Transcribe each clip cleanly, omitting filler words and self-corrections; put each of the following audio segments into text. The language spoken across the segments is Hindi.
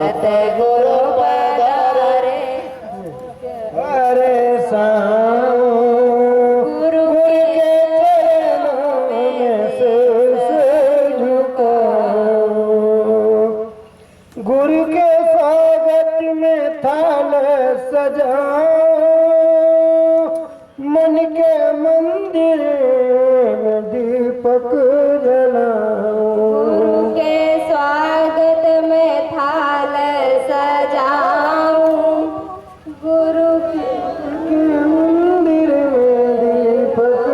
गुरु पधारे अरे साओ गुरु के चरणों में शीश झुकाओ। गुरु के स्वागत में थाल सजाओ, मन के मंदिर में दीपक जलाओ। गुरु के स्वागत में थाल सजाऊं, गुरु के मंदिर में दीपक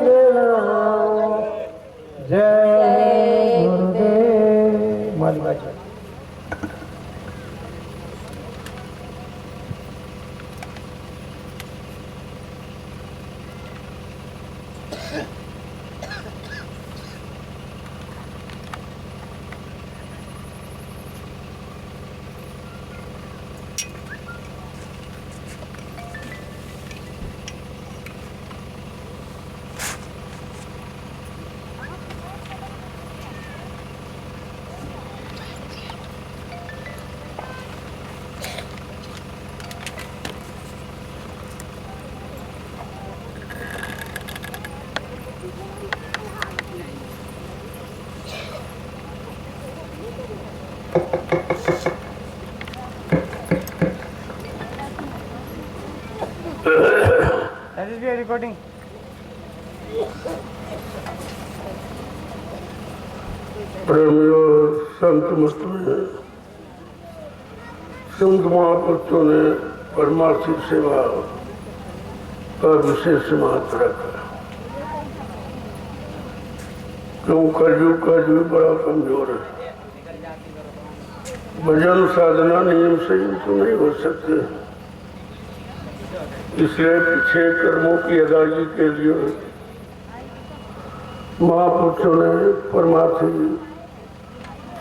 जलाओ। जय गुरुदेव। मालिका जी रिकॉर्डिंग। प्रेमियों, संत मत में संत महापुरुषों ने परमार्थी सेवा का विशेष महत्व रखा। क्यों कलयुग का जीव बड़ा कमजोर है। भजन साधना नियम से तो नहीं हो सकते, इसलिए पीछे कर्मों की अदायगी के लिए महापुरुषों ने परमार्थी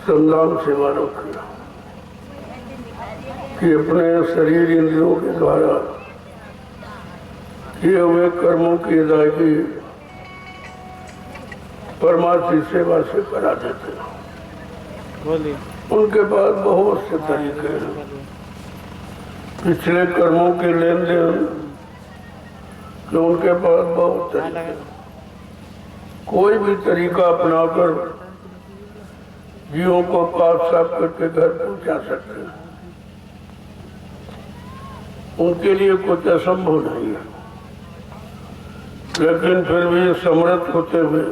संदान सेवा रखी कि अपने शरीर इंद्रियों के द्वारा किए हुए कर्मों की अदायगी परमार्थी सेवा से करा देते हैं। उनके पास बहुत से तरीके हैं। पिछले कर्मों के लेन देन तो उनके पास बहुत तरीके हैं। कोई भी तरीका अपनाकर जीवों को पाप साफ करके घर पहुंचा सकते हैं। उनके लिए कुछ असंभव नहीं है, लेकिन फिर भी समर्थ होते हुए,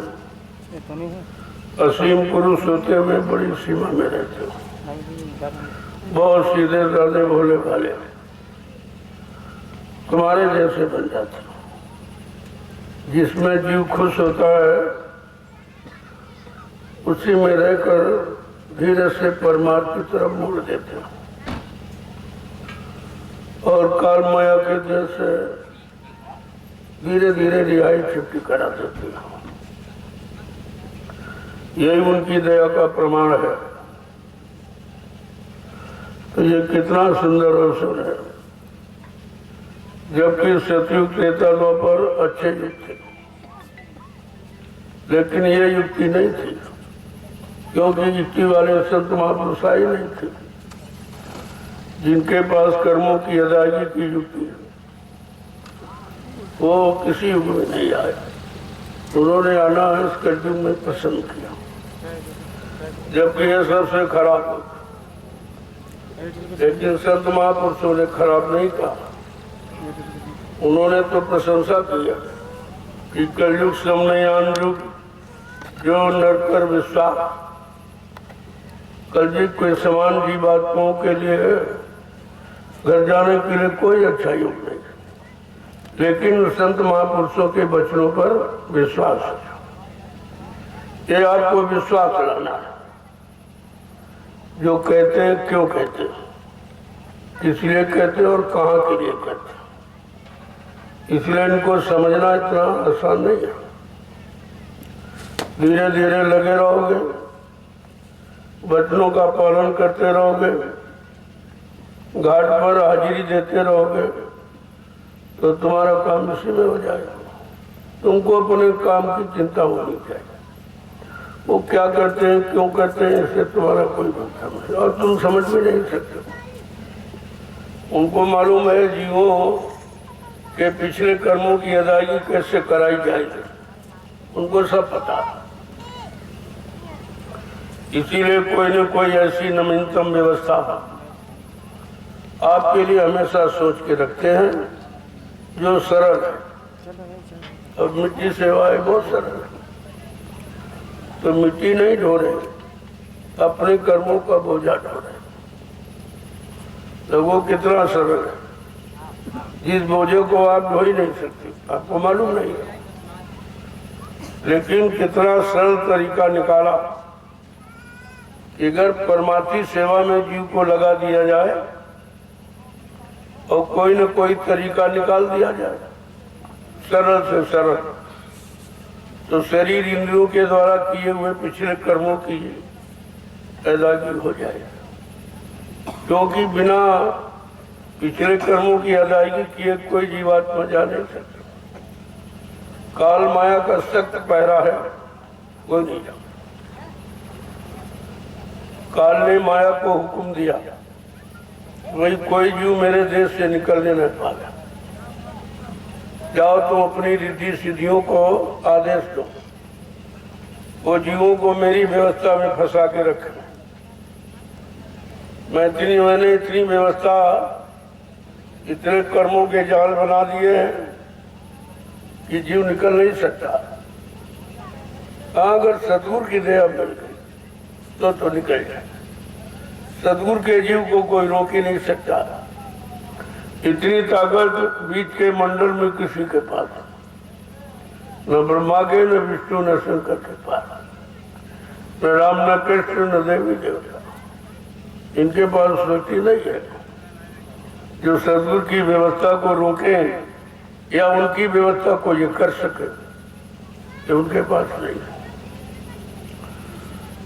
असीम पुरुष होते हुए बड़ी सीमा में रहते हैं। बहुत सीधे साधे भोले भाले तुम्हारे जैसे बन जाते हैं। जिसमें जीव खुश होता है उसी में रहकर धीरे से परमार्थ की तरफ मोड़ देते हैं और काल माया के जैसे धीरे धीरे रिहाई छुट्टी करा देते हैं। यही उनकी दया का प्रमाण है। तो ये कितना सुंदर अवसर है, जबकि सतयुग त्रेता पर अच्छे युग थे, लेकिन ये युक्ति नहीं थी, क्योंकि युक्ति वाले संत महापुरुष ही नहीं थे जिनके पास कर्मों की अदायगी की युक्ति है। वो किसी युग में नहीं आए। उन्होंने आना इस कलयुग में पसंद किया, जबकि ये सबसे खराब हो। लेकिन संत महापुरुषों ने खराब नहीं कहा। उन्होंने तो प्रशंसा किया कि कलयुग समनयान युग जो नरकर विश्वास। कलयुग के समान जीवात्माओं के लिए घर जाने के लिए कोई अच्छा युग नहीं, लेकिन संत महापुरुषों के वचनों पर विश्वास है। ये आपको विश्वास लाना है। जो कहते हैं क्यों कहते हैं, किस लिए कहते हैं और कहाँ के लिए कहते हैं, इसलिए इनको समझना इतना आसान नहीं है। धीरे धीरे लगे रहोगे, वचनों का पालन करते रहोगे, घाट पर हाजिरी देते रहोगे, तो तुम्हारा काम इसी में हो जाएगा। तुमको अपने काम की चिंता होनी चाहिए। वो क्या करते हैं, क्यों करते हैं, इससे तुम्हारा कोई मतलब नहीं और तुम समझ भी नहीं सकते। उनको मालूम है जीवों के पिछले कर्मों की अदायगी कैसे कराई जाएगी, उनको सब पता है। इसीलिए कोई न कोई ऐसी नवीनतम व्यवस्था आपके लिए हमेशा सोच के रखते हैं जो सरल है। और मिट्टी सेवाएं बहुत सरल है, तो मिट्टी नहीं ढो रहे, अपने कर्मों का बोझा ढो रहे, तो वो कितना सरल है। जिस बोझे को आप ढो ही नहीं सकते, आपको मालूम नहीं है, लेकिन कितना सरल तरीका निकाला कि अगर परमार्थी सेवा में जीव को लगा दिया जाए और कोई न कोई तरीका निकाल दिया जाए सरल से सरल, तो शरीर इंद्रियों के द्वारा किए हुए पिछले कर्मों की अदायगी हो जाएगी। क्योंकि बिना पिछले कर्मों की अदायगी किए कोई जीवात्मा जा नहीं सकता। काल माया का सख्त पहरा है, कोई नहीं जा। काल ने माया को हुक्म दिया, वही कोई जीव मेरे देश से निकलने न पाया, जाओ तुम अपनी रिद्धि सिद्धियों को आदेश दो, वो जीवों को मेरी व्यवस्था में फंसा के रखे। मैंने इतनी व्यवस्था, इतने कर्मों के जाल बना दिए हैं कि जीव निकल नहीं सकता। अगर सतगुरु की दया मिल गई तो निकल जाए। सतगुरु के जीव को कोई रोक ही नहीं सकता। इतनी ताकत बीच के मंडल में किसी के पास, न ब्रह्मा के, न विष्णु, न शंकर के पास, न राम, न कृष्ण, न देवी देवता, इनके पास शक्ति नहीं है जो सतगुरु की व्यवस्था को रोके या उनकी व्यवस्था को ये कर सके, ये उनके पास नहीं है।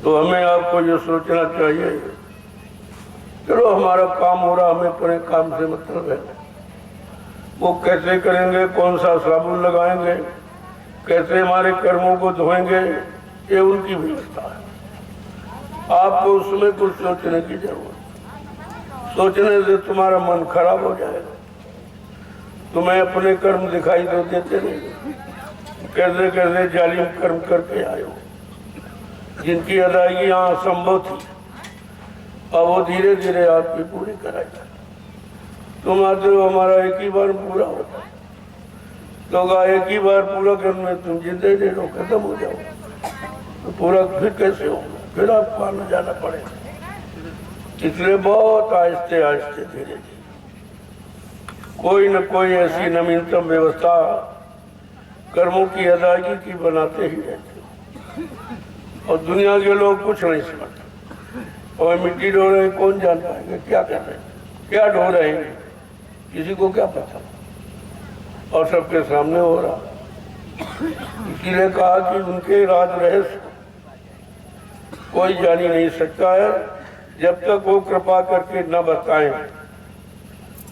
तो हमें आपको ये सोचना चाहिए, चलो हमारा काम हो रहा, हमें अपने काम से मतलब है, वो कैसे करेंगे, कौन सा साबुन लगाएंगे, कैसे हमारे कर्मों को धोएंगे, ये उनकी व्यवस्था है। आपको उसमें कुछ सोचने की जरूरत, सोचने से तुम्हारा मन खराब हो जाएगा। तुम्हें अपने कर्म दिखाई तो देते नहीं, कैसे कैसे जालिम कर्म करके आए हो, जिनकी अदायगी यहाँ असंभव थी, और वो धीरे धीरे आपकी पूरी कराएगा। तुम आते हो, हमारा एक ही बार पूरा होता, तो एक ही बार पूरा करने में तुम जिंदगी दे दो, खत्म हो जाओ, तो पूरा फिर कैसे होगा, फिर आपको आना जाना पड़ेगा। इसलिए बहुत आहिस्ते आहिस्ते धीरे धीरे कोई न कोई ऐसी नवीनतम व्यवस्था कर्मों की अदायगी की बनाते ही रहते, और दुनिया के लोग कुछ नहीं समझते। और मिट्टी ढो रहे हैं, कौन जान पाएंगे क्या कर रहे हैं, क्या ढो रहे हैं, किसी को क्या पता, और सबके सामने हो रहा। इसीलिए कहा कि उनके राज रहस्य कोई जान ही नहीं सकता है जब तक वो कृपा करके न बताएं,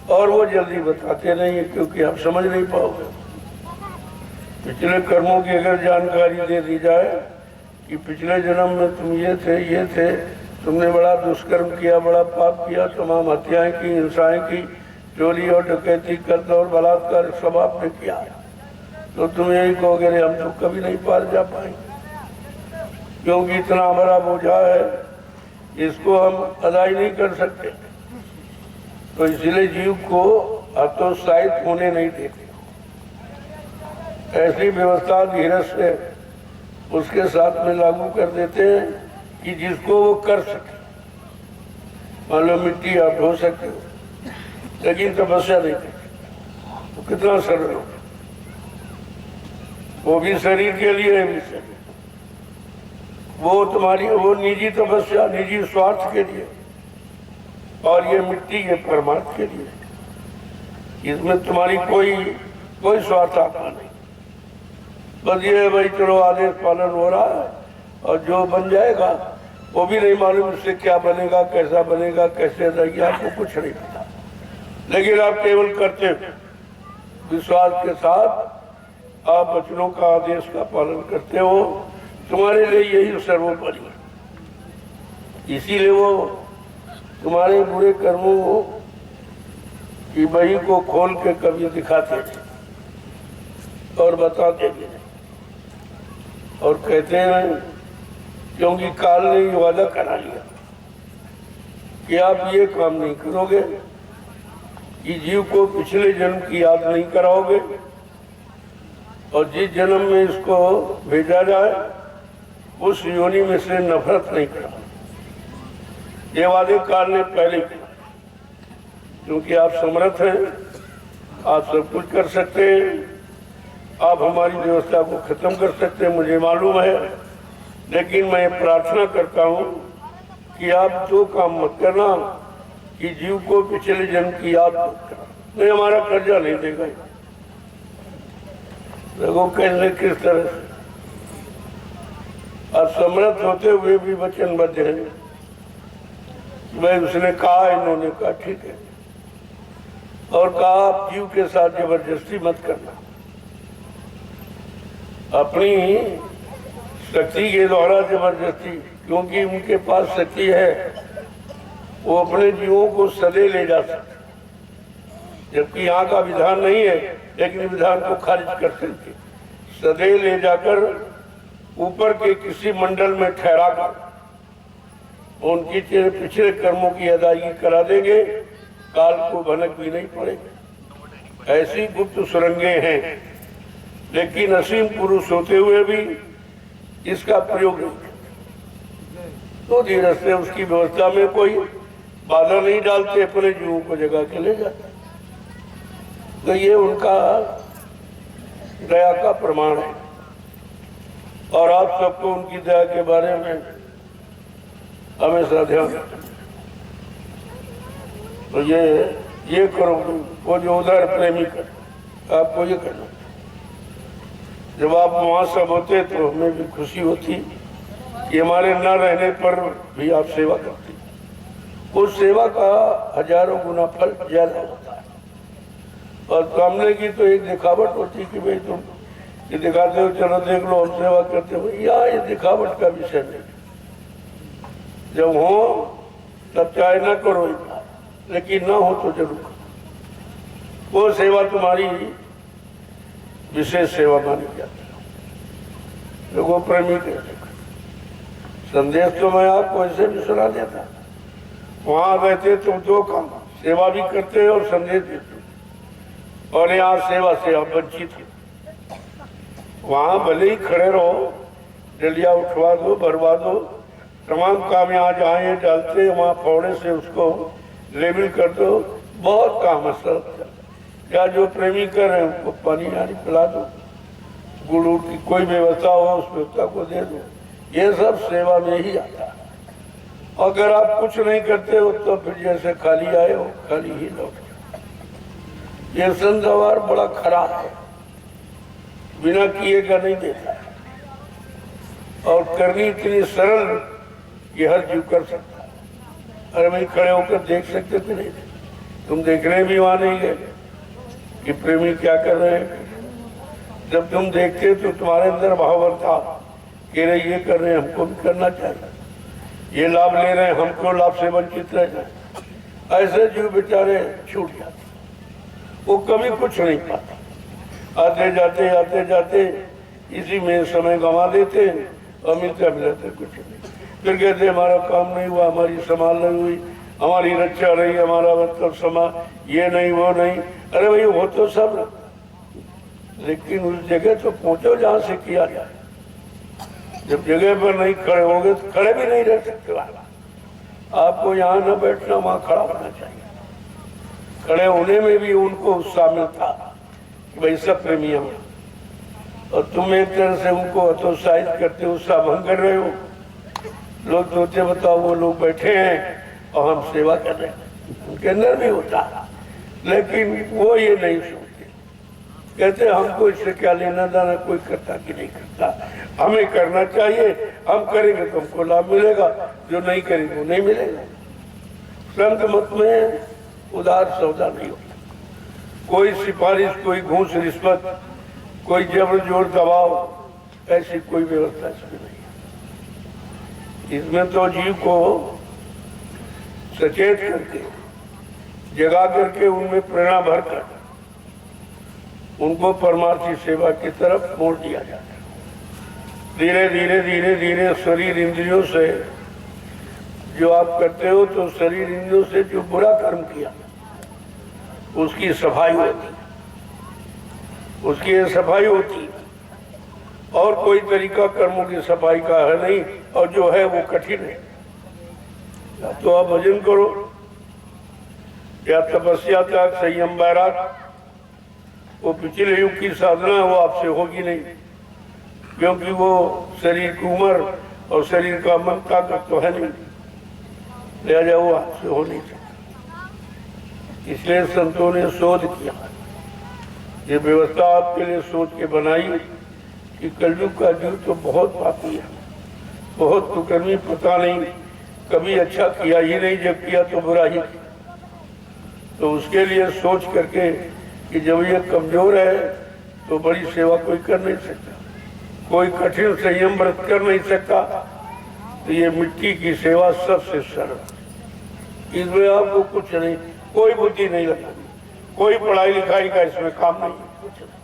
और वो जल्दी बताते नहीं है क्योंकि आप समझ नहीं पाओगे। पिछले कर्मों की अगर जानकारी दे दी जाए कि पिछले जन्म में तुम ये थे, तुमने बड़ा दुष्कर्म किया, बड़ा पाप किया, तमाम हत्याएं की, हिंसाएं की, चोरी और डकैती, कत्ल और बलात्कार सब आपने किया, तो तुम यही कहोगे हम तो कभी नहीं पार जा पाएंगे, क्योंकि इतना बड़ा बोझा है, इसको हम अदाई नहीं कर सकते। तो इसलिए जीव को हतोत्साहित होने नहीं देते, ऐसी व्यवस्था धीरज से उसके साथ में लागू कर देते हैं कि जिसको वो कर सके। मान लो मिट्टी आप ढो सकते हो, लेकिन तपस्या नहीं करते, तो कितना सरल हो, वो भी शरीर के लिए है, भी शरीर, वो तुम्हारी वो निजी तपस्या, निजी स्वार्थ के लिए, और ये मिट्टी के परमार्थ के लिए। इसमें तुम्हारी कोई स्वार्थ आता नहीं, बस ये है भाई चलो आदेश पालन हो रहा है, और जो बन जाएगा वो भी नहीं मालूम इससे क्या बनेगा, कैसा बनेगा, कैसे रहेगी, आपको कुछ नहीं पता, लेकिन आप केवल करते विश्वास के साथ आप वचनों का, आदेश का पालन करते हो, तुम्हारे लिए यही सर्वोपरि है। इसीलिए वो तुम्हारे बुरे कर्मों की बही को खोल के कभी दिखाते थे और बताते भी नहीं, और कहते हैं क्योंकि काल ने ये वादा करा लिया कि आप ये काम नहीं करोगे कि जीव को पिछले जन्म की याद नहीं कराओगे, और जिस जन्म में इसको भेजा जाए उस योनि में से नफरत नहीं कराओगे। ये वादे काल ने पहले किया, क्योंकि आप समर्थ हैं, आप सब कुछ कर सकते हैं, आप हमारी व्यवस्था को खत्म कर सकते हैं, मुझे मालूम है। लेकिन मैं प्रार्थना करता हूँ कि आप दो काम मत करना कि जीव को पिछले जन्म की याद मत करना, नहीं हमारा कर्जा नहीं देगा। देखो कैसे किस तरह से आप समर्थ होते हुए भी वचनबद्ध हैं। भाई उसने कहा, इन्होंने कहा ठीक है, और कहा आप जीव के साथ जबरदस्ती मत करना, अपनी शक्ति के द्वारा जबरदस्ती, क्योंकि उनके पास शक्ति है, वो अपने जीवों को सदे ले जा सकते, जबकि यहाँ का विधान नहीं है, लेकिन विधान को खारिज कर सकते। सदे ले जाकर ऊपर के किसी मंडल में ठहरा कर उनकी पिछले कर्मों की अदायगी करा देंगे, काल को भनक भी नहीं पड़ेगी। ऐसी गुप्त सुरंगे हैं, लेकिन असीम पुरुष होते हुए भी इसका प्रयोग नहीं करते, तो धीरे से उसकी व्यवस्था में कोई बाधा नहीं डालते, अपने जीवों को जगा के ले जाते। तो ये उनका दया का प्रमाण है, और आप सबको उनकी दया के बारे में हमेशा ध्यान रखें। तो ये करो, वो जो उधर प्रेमी कर, आपको ये करना। जब आप वहाँ सब होते तो हमें भी खुशी होती कि हमारे न रहने पर भी आप सेवा करते, उस सेवा का हजारों गुना फल ज्यादा होता है। और सामने की तो एक दिखावट होती कि भाई तुम ये दिखाते हो, चलो देख लो हम सेवा करते हो, यहाँ ये दिखावट का विषय नहीं। जब हो तब चाहे ना करो, लेकिन ना हो तो जरूर करो। वो सेवा तुम्हारी विशेष सेवा मानी जाती है। लोगों प्रेमी कहते संदेश तो मैं आपको ऐसे भी सुना देता, वहां रहते तुम दो काम, सेवा भी करते और संदेश देते, और यहाँ सेवा से आप वंचित हो। वहां भले ही खड़े रहो, डलिया उठवा दो, भरवा दो, तमाम काम यहाँ जहाँ ये डालते वहाँ फौड़े से उसको लेबल कर दो, बहुत काम है सर। या जो प्रेमी कर रहे हैं उनको पानी नारी पिला दो, गुड़ की कोई व्यवस्था हो उस व्यवस्था को दे दो, ये सब सेवा में ही आता है। अगर आप कुछ नहीं करते हो तो फिर जैसे खाली आए हो खाली ही लौट जाओ। ये संसार बड़ा खराब है, बिना किए का नहीं देता है, और करनी इतनी सरल कि हर जीव कर सकता है। अरे भाई खड़े होकर देख सकते थे नहीं, तुम देखने भी वहां नहीं गए कि प्रेमी क्या कर रहे हैं। जब तुम देखते तो तुम्हारे अंदर भाव था कि रे ये कर रहे हैं, हमको भी करना चाहिए, ये लाभ ले रहे हैं, हमको लाभ से वंचित रह जाए। ऐसे जीव बेचारे छूट जाते, वो कभी कुछ नहीं पाते, आते जाते इसी में समय गंवा देते और मिलते कुछ नहीं। फिर कहते हमारा काम नहीं हुआ, हमारी संभाल नहीं हुई, हमारी रक्षा रही, हमारा मतलब समा ये नहीं वो नहीं। अरे भाई वो तो सब, लेकिन उस जगह तो पहुंचो जहां से किया जाए। जब जगह पर नहीं खड़े होंगे तो खड़े भी नहीं रह सकते। आपको यहाँ न बैठना, वहां खड़ा होना चाहिए। खड़े होने में भी उनको शामिल था कि भाई सब प्रेमी हैं, और तुम एक तरह से उनको हतोत्साहित करते हो, उत्साह भंग कर रहे हो। लोग सोचते बताओ वो लोग बैठे हैं और हम सेवा कर रहे हैं, उनके अंदर भी होता, लेकिन वो ये नहीं सोचते। कहते हमको इससे क्या लेना देना, कोई करता कि नहीं करता, हमें करना चाहिए, हम करेंगे तो हमको लाभ मिलेगा, जो नहीं करेंगे वो नहीं मिलेगा। संत मत में उदार सौदा नहीं होता, कोई सिफारिश, कोई घूस रिश्वत, कोई जबर जोर दबाव, ऐसी कोई व्यवस्था इसमें नहीं। इसमें तो जीव को सचेत करके, जगा करके, उनमें प्रेरणा भरकर उनको परमार्थी सेवा की तरफ मोड़ दिया जाता है। धीरे धीरे धीरे धीरे शरीर इंद्रियों से जो आप करते हो, तो शरीर इंद्रियों से जो बुरा कर्म किया उसकी सफाई होती, उसकी सफाई होती। और कोई तरीका कर्मों की सफाई का है नहीं, और जो है वो कठिन है। या तो आप भजन करो, या तपस्या, त्याग, संयम, वैराग, वो पिछले युग की साधना है, वो आपसे होगी नहीं, क्योंकि वो शरीर की उम्र और शरीर का मन ताकत तो है नहीं, लिहाजा वो आपसे हो नहीं सकता। इसलिए संतों ने शोध किया, ये व्यवस्था आपके लिए सोच के बनाई कि कलयुग का जीव तो बहुत पापी है, बहुत कुकर्मी, पता नहीं कभी अच्छा किया ही नहीं, जब किया तो बुरा ही किया। तो उसके लिए सोच करके कि जब ये कमजोर है तो बड़ी सेवा कोई कर नहीं सकता, कोई कठिन संयम व्रत कर नहीं सकता, तो ये मिट्टी की सेवा सबसे सरल, इसमें आपको कुछ नहीं, कोई बुद्धि नहीं लगानी, कोई पढ़ाई लिखाई का इसमें काम नहीं, कुछ नहीं।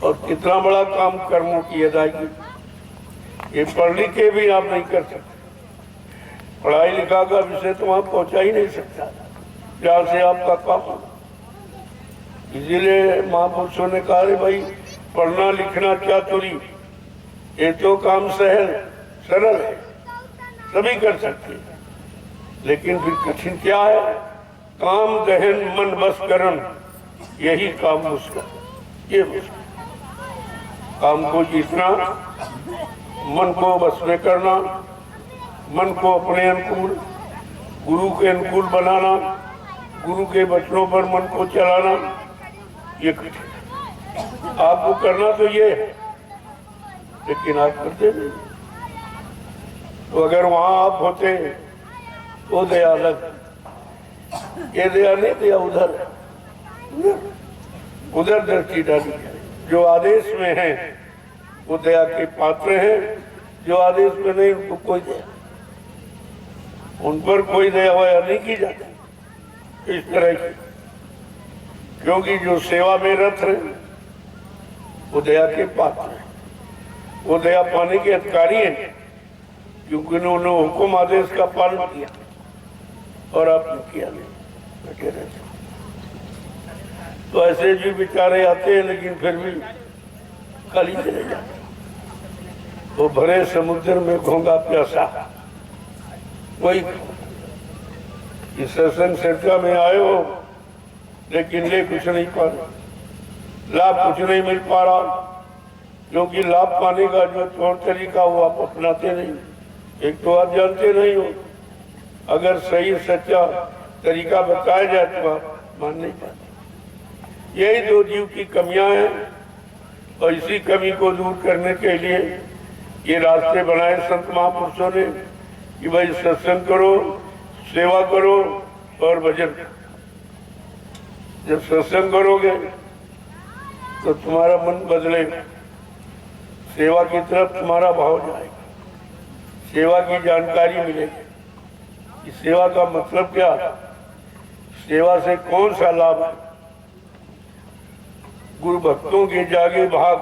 और कितना बड़ा काम कर्मों की अदायगी, ये पढ़ लिख के भी आप नहीं कर सकते। पढ़ाई लिखा का विषय तो वहां पहुंचा ही नहीं सकता जहां से आपका काम हो। इसीलिए महापुरुषों ने कहा रे भाई, पढ़ना लिखना चातुरी, ये तो काम सहल सरल है, सभी कर सकते हैं, लेकिन फिर कठिन क्या है? काम दहन मन बस करन, यही काम मुश्किल। ये मुश्किल काम को जीतना, मन को बस में करना, मन को अपने अनुकूल, गुरु के अनुकूल बनाना, गुरु के वचनों पर मन को चलाना, ये कठिन आपको करना तो ये है, लेकिन आप करते नहीं। तो अगर वहां आप होते वो दया अलग, ये दया नहीं, दया उधर है, उधर दृष्टि डाली। जो आदेश में है वो दया के पात्र हैं, जो आदेश में नहीं उनको कोई दया, उन पर कोई दया वया नहीं की जाती इस तरह की, क्योंकि जो सेवा में रत है वो दया के पात्र है, वो दया पाने के अधिकारी हैं, क्योंकि उन्होंने हुक्म आदेश का पालन किया और आपने किया नहीं, बैठे रहते। तो ऐसे भी बेचारे आते हैं, लेकिन फिर भी खाली चले जाते, वो भरे समुद्र में घोंगा प्यासा। वही इस सत्संग चर्चा में आए हो, लेकिन ले कुछ नहीं पा रहे, लाभ कुछ नहीं मिल पा रहा, क्योंकि लाभ पाने का जो तौर तरीका वो आप अपनाते नहीं। एक तो आप जानते नहीं हो, अगर सही सच्चा तरीका बताया जाए तो आप मान नहीं पाते। यही दो जीव की कमियां हैं, और इसी कमी को दूर करने के लिए ये रास्ते बनाए संत महापुरुषों ने कि भाई सत्संग करो, सेवा करो और भजन करो। जब सत्संग करोगे तो तुम्हारा मन बदलेगा, सेवा की तरफ तुम्हारा भाव जाएगा, सेवा की जानकारी मिलेगी कि सेवा का मतलब क्या है, सेवा से कौन सा लाभ है। गुरु भक्तों के जागे भाग,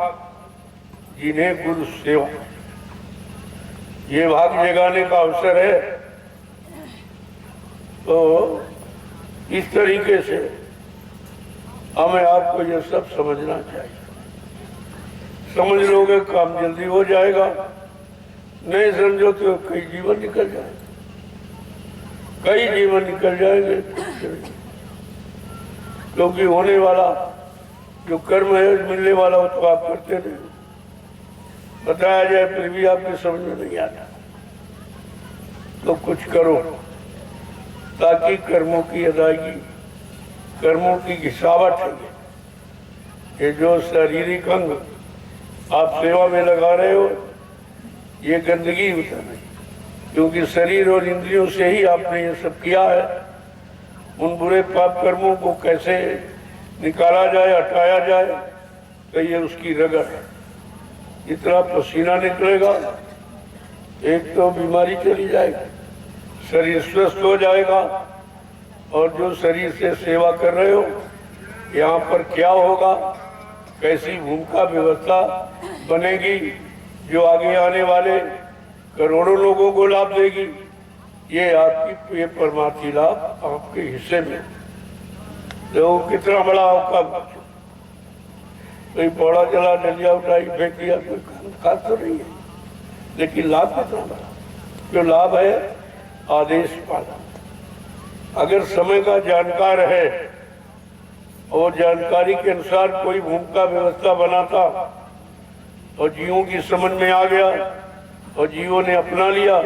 जिन्हें गुरु सेवा, ये भाग जगाने का अवसर है। तो इस तरीके से हमें आपको ये सब समझना चाहिए। समझ लोगे काम जल्दी हो जाएगा, नहीं समझो तो कई जीवन निकल जाएंगे, कई जीवन निकल जाएंगे, क्योंकि होने वाला जो कर्म है मिलने वाला वो तो आप करते नहीं, बताया जाए फिर भी आपके समझ में नहीं आता। तो कुछ करो ताकि कर्मों की अदायगी, कर्मों की गिसावट है, ये जो शारीरिक अंग आप सेवा में लगा रहे हो, ये गंदगी होता नहीं, क्योंकि शरीर और इंद्रियों से ही आपने ये सब किया है। उन बुरे पाप कर्मों को कैसे निकाला जाए, हटाया जाए, तो ये उसकी रगड़ है। इतना पसीना निकलेगा एक तो बीमारी चली जाएगी, शरीर स्वस्थ हो जाएगा, और जो शरीर से सेवा कर रहे हो यहाँ पर क्या होगा, कैसी भूमिका व्यवस्था बनेगी जो आगे आने वाले करोड़ों लोगों को लाभ देगी, ये आपकी ये परमार्थी लाभ आपके हिस्से में। देखो कितना बड़ा आपका, कोई पौड़ा चला, डलिया उठाई, फेंक दिया, कोई खास तो नहीं है, लेकिन लाभ कितना बड़ा। जो लाभ है आदेश पालन। अगर समय का जानकार है और जानकारी के अनुसार कोई भूमिका व्यवस्था बनाता और जीवों की समझ में आ गया और जीवों ने अपना लिया,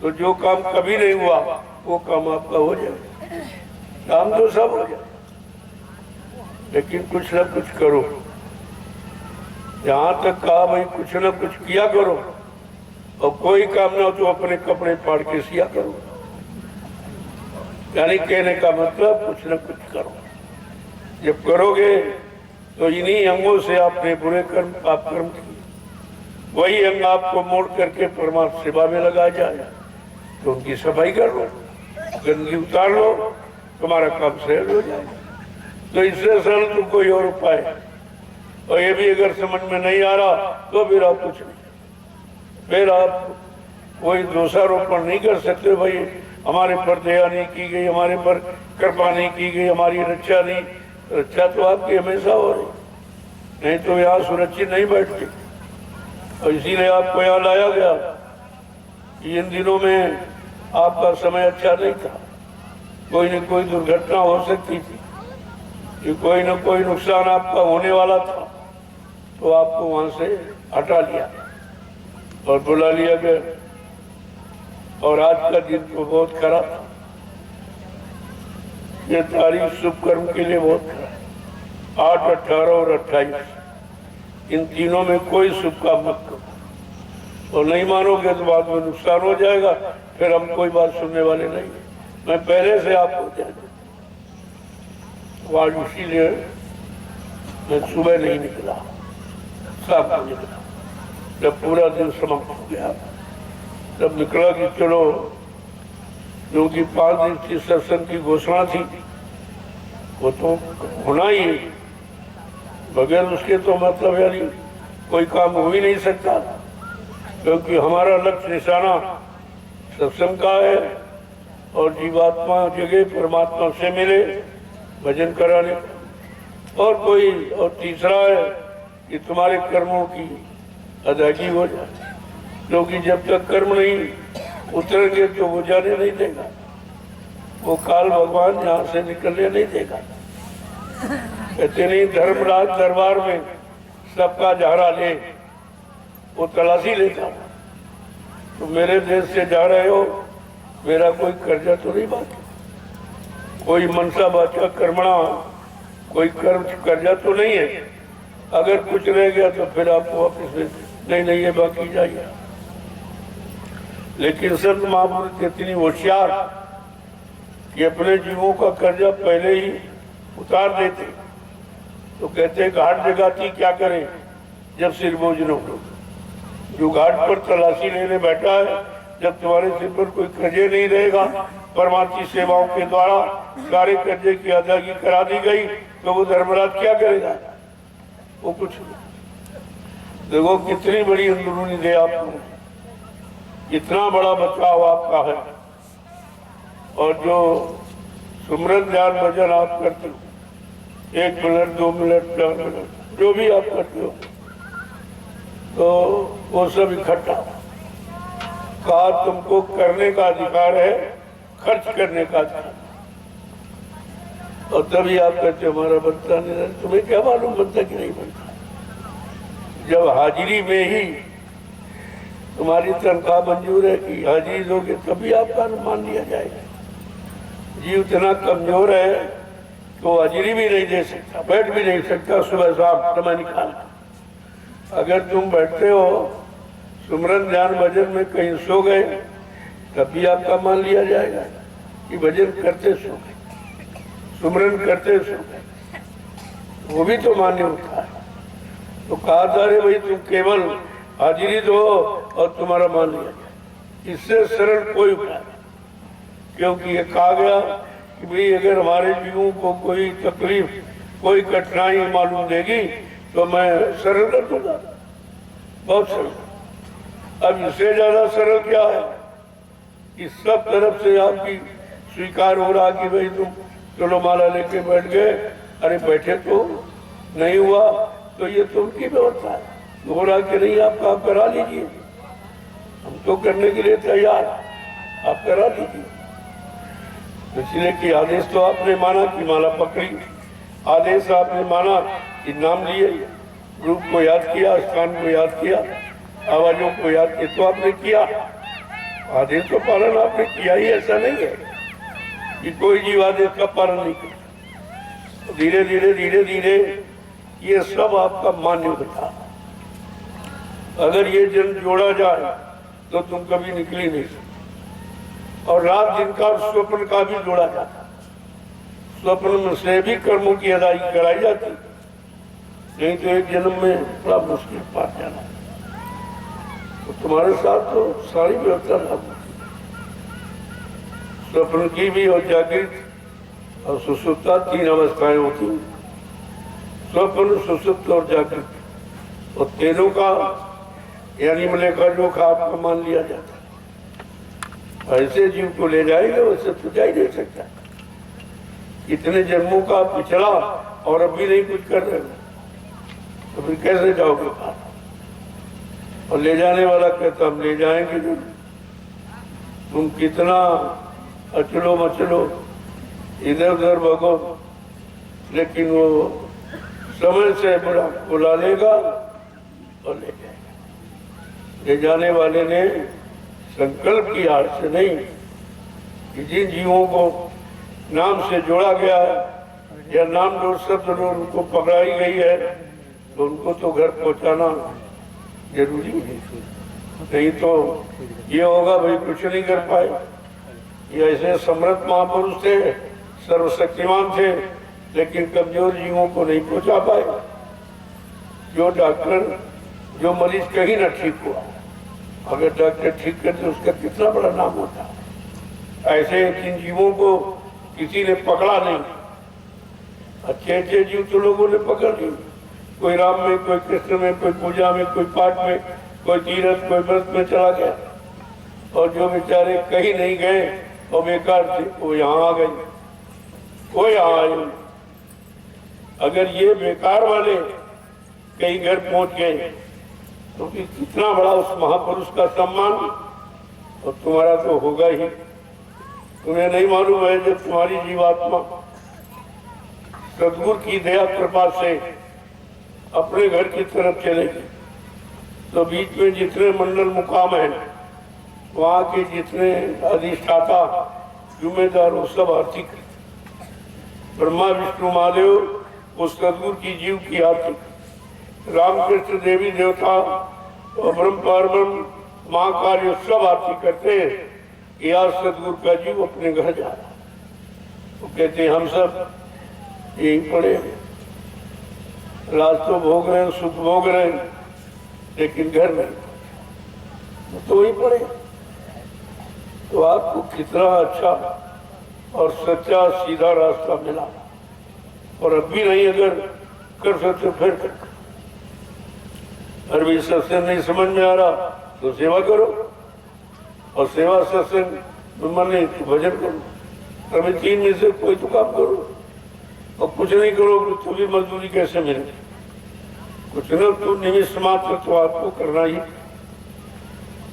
तो जो काम कभी नहीं हुआ वो काम आपका हो जाए। काम तो सब हो जाए, लेकिन कुछ न कुछ करो। जहाँ तक कहा भाई कुछ न कुछ किया करो, और कोई काम ना हो तो अपने कपड़े फाड़ के सिया करो। यानी कहने का मतलब कुछ न कुछ करो। जब करोगे तो इन्हीं अंगों से आपने बुरे कर्म पाप कर्म किए, वही अंग आपको मोड़ करके परमात्मा सेवा में लगा जाए, तो उनकी सफाई कर लो, गंदगी उतार लो, तुम्हारा काम सहज हो जाए। तो इससे सरल तो कोई और उपाय, और ये भी अगर समझ में नहीं आ रहा तो फिर आप कुछ नहीं, फिर आप कोई दोषारोपण नहीं कर सकते भाई हमारे पर दया नहीं की गई, हमारे पर कृपा नहीं की गई, हमारी रक्षा नहीं। रक्षा तो आपकी हमेशा हो रही, नहीं तो यहाँ सुरक्षित नहीं बैठते। और इसीलिए आपको यहाँ लाया गया। इन दिनों में आपका समय अच्छा नहीं था, कोई न कोई दुर्घटना हो सकती थी, कि कोई न कोई नुकसान आपका होने वाला था, तो आपको वहां से हटा लिया और बुला लिया गया। और आज का दिन तो बहुत खराब था, ये तारीख शुभ कर्म के लिए बहुत खराब। 8, 18 और 28 इन तीनों में कोई शुभ काम मत करो, और नहीं मानोगे तो बाद में नुकसान हो जाएगा, फिर हम कोई बात सुनने वाले नहीं। मैं पहले से आपको कह दूं, आज इसीलिए मैं सुबह नहीं निकला, शाम को निकला। जब पूरा दिन समाप्त हो गया तब निकला कि चलो, क्योंकि 5 दिन की सत्संग की घोषणा थी, वो तो होना ही है, बगैर उसके तो मतलब यानी कोई काम हो ही नहीं सकता, क्योंकि हमारा लक्ष्य निशाना सत्संग का है, और जीवात्मा जगह परमात्मा से मिले, भजन कराने। और कोई और तीसरा है कि तुम्हारे कर्मों की अदायगी हो जाए, क्योंकि जब तक कर्म नहीं उतरेंगे तो वो जाने नहीं देगा, वो काल भगवान यहाँ से निकलने नहीं देगा। कहते नहीं धर्मराज दरबार में सबका झाड़ा ले, वो तलाशी लेता। तो मेरे देश से जा रहे हो, मेरा कोई कर्जा तो नहीं बाकी, कोई मनसा बाचा कर्मणा, कोई कर्म कर्जा तो नहीं है। अगर कुछ रह गया तो फिर आपको वापस नहीं ये बाकी जाइए। लेकिन संत महापुरुष इतनी होशियार कि अपने जीवों का कर्जा पहले ही उतार देते। तो कहते घाट जगाती क्या करें जब सिर बोझ न हो। जो घाट पर तलाशी लेने बैठा है, जब तुम्हारे सिर पर कोई कर्जे नहीं रहेगा, परमात्मा सेवाओं के द्वारा सारे कर्जे की अदायगी करा दी गई, तो वो धर्मराज क्या करेगा? वो कुछ नहीं। देखो कितनी बड़ी अंदरूनी दे आपको, इतना बड़ा बचाव आपका है। और जो सुमरन ध्यान भजन आप करते हो, 1 मिनट 2 मिनट 4 मिनट जो भी आप करते हो, तो वो सब इकट्ठा का तुमको करने का अधिकार है, खर्च करने का अधिकार। और तभी आप कहते हो हमारा बनता नहीं रहा। तुम्हें क्या मालूम बनता कि नहीं बनता? जब हाजिरी में ही तुम्हारी तनख्वाह मंजूर है कि हाजिरी दोगे तभी आपका अनुमान लिया जाएगा। जीव इतना कमजोर है तो हाजिरी भी नहीं दे सकता, बैठ भी नहीं सकता सुबह शाम समय निकाल। अगर तुम बैठते हो सुमरन ध्यान भजन में कहीं सो गए तभी आपका मान लिया जाएगा कि भजन करते सो गए, सुमरन करते सो गए, वो भी तो मान्य होता है। तो कहा था रे भाई तुम केवल हाजिरी दो और तुम्हारा मान लिया जाए। इससे सरल कोई उपाय नहीं। क्योंकि ये कहा गया कि भाई अगर हमारे जीवों को कोई तकलीफ, कोई कठिनाई मालूम देगी तो मैं सरल कर दूंगा, बहुत सरल। अब इससे ज्यादा सरल क्या है कि सब तरफ से आपकी स्वीकार हो रहा कि भाई तुम चलो माला लेके बैठ गए, अरे बैठे तो नहीं हुआ तो ये तो उनकी व्यवस्था है, हो रहा कि नहीं आप काम करा लीजिए, हम तो करने के लिए तैयार, आप करा लीजिए। इसलिए कि आदेश तो आपने माना कि माला पकड़ी, आदेश आपने माना कि नाम लिए, रूप को याद किया, स्थान को याद किया, आवाजों को याद किया, तो आपने किया। आदेश तो पालन आपने किया ही, ऐसा नहीं है कि कोई जीव आदेश का पालन नहीं करता। धीरे धीरे धीरे धीरे ये सब आपका मान्य था। अगर ये जन्म जोड़ा जाए तो तुम कभी निकल ही नहीं सकते। और रात दिन का स्वप्न का भी जोड़ा जाता, स्वप्न में से भी कर्मों की अदायगी कराई जाती, नहीं तो एक जन्म में बड़ा मुश्किल पार जाना। तो तुम्हारे साथ तो सारी व्यवस्था लागू, स्वप्न की भी और जागृत और सुसुप्ता 3 अवस्थाएं होती, स्वप्न, सुसुप्त और जागृत, और तीनों का यानी मले का जो आपका मान लिया जाता। ऐसे जीव को ले जाएगा वैसे तो जा ही नहीं सकता। इतने जन्मों का पिछड़ा और अभी नहीं कुछ कर रहे तो फिर कैसे जाओगे पार? और ले जाने वाला कहता हम ले जाएंगे जरूर, तुम कितना अचलो मचलो इधर उधर भगो, लेकिन वो समय से बुला लेगा और ले जाएगा। ले जाने वाले ने संकल्प किया से नहीं कि जिन जीवों को नाम से जोड़ा गया है या नाम जोड़ शब्द उनको पकड़ाई गई है तो उनको तो घर पहुंचाना जरूरी है, नहीं तो ये होगा भाई कुछ नहीं कर पाए। ये ऐसे समर्थ महापुरुष थे, सर्वशक्तिमान थे, लेकिन कमजोर जीवों को नहीं पहुंचा पाए। जो डॉक्टर, जो मरीज कहीं ना ठीक हुआ, अगर डॉक्टर ठीक करते उसका कितना बड़ा नाम होता। ऐसे जिन जीवों को किसी ने पकड़ा नहीं, अच्छे अच्छे जीव तो लोगों ने पकड़ लिए, कोई राम में, कोई कृष्ण में, कोई पूजा में, कोई पाठ में, कोई तीर्थ, कोई व्रत में चला गया, और जो बेचारे कहीं नहीं गए और बेकार थे वो यहाँ आ गए, वो यहाँ आए। अगर ये बेकार वाले कहीं घर पहुंच गए तो कितना बड़ा उस महापुरुष का सम्मान, और तुम्हारा तो होगा ही। तुम्हें नहीं मालूम है जब तुम्हारी जीवात्मा सदगुरु की दया कृपा से अपने घर की तरफ चलेगी तो बीच में जितने मंडल मुकाम हैं, वहाँ के जितने अधिष्ठाता जिम्मेदार वो सब आर्थिक, ब्रह्मा विष्णु महादेव उस सदगुरु की जीव की आर्थिक, रामकृष्ण देवी देवता और ब्रह्म परब्रह्म महाकार्य सब आरती करते हैं कि आज सदगुरु का जीव अपने घर जा रहा। तो कहते हैं हम सब यही पड़े, राज तो भोग रहे हैं, सुख भोग रहे हैं, लेकिन घर नहीं, तो वही पड़े। तो आपको कितना अच्छा और सच्चा सीधा रास्ता मिला, और अब भी नहीं अगर कर सकते फिर कर। अरबी सत्संग नहीं समझ में आ रहा तो सेवा करो, और सेवा सत्संग में मन नहीं तो भजन करो। अभी 3 में से कोई तो काम करो, और कुछ नहीं करोगे तो भी मजदूरी कैसे मिलेगी? कुछ न तो निमित्त मात्र तो आपको करना ही।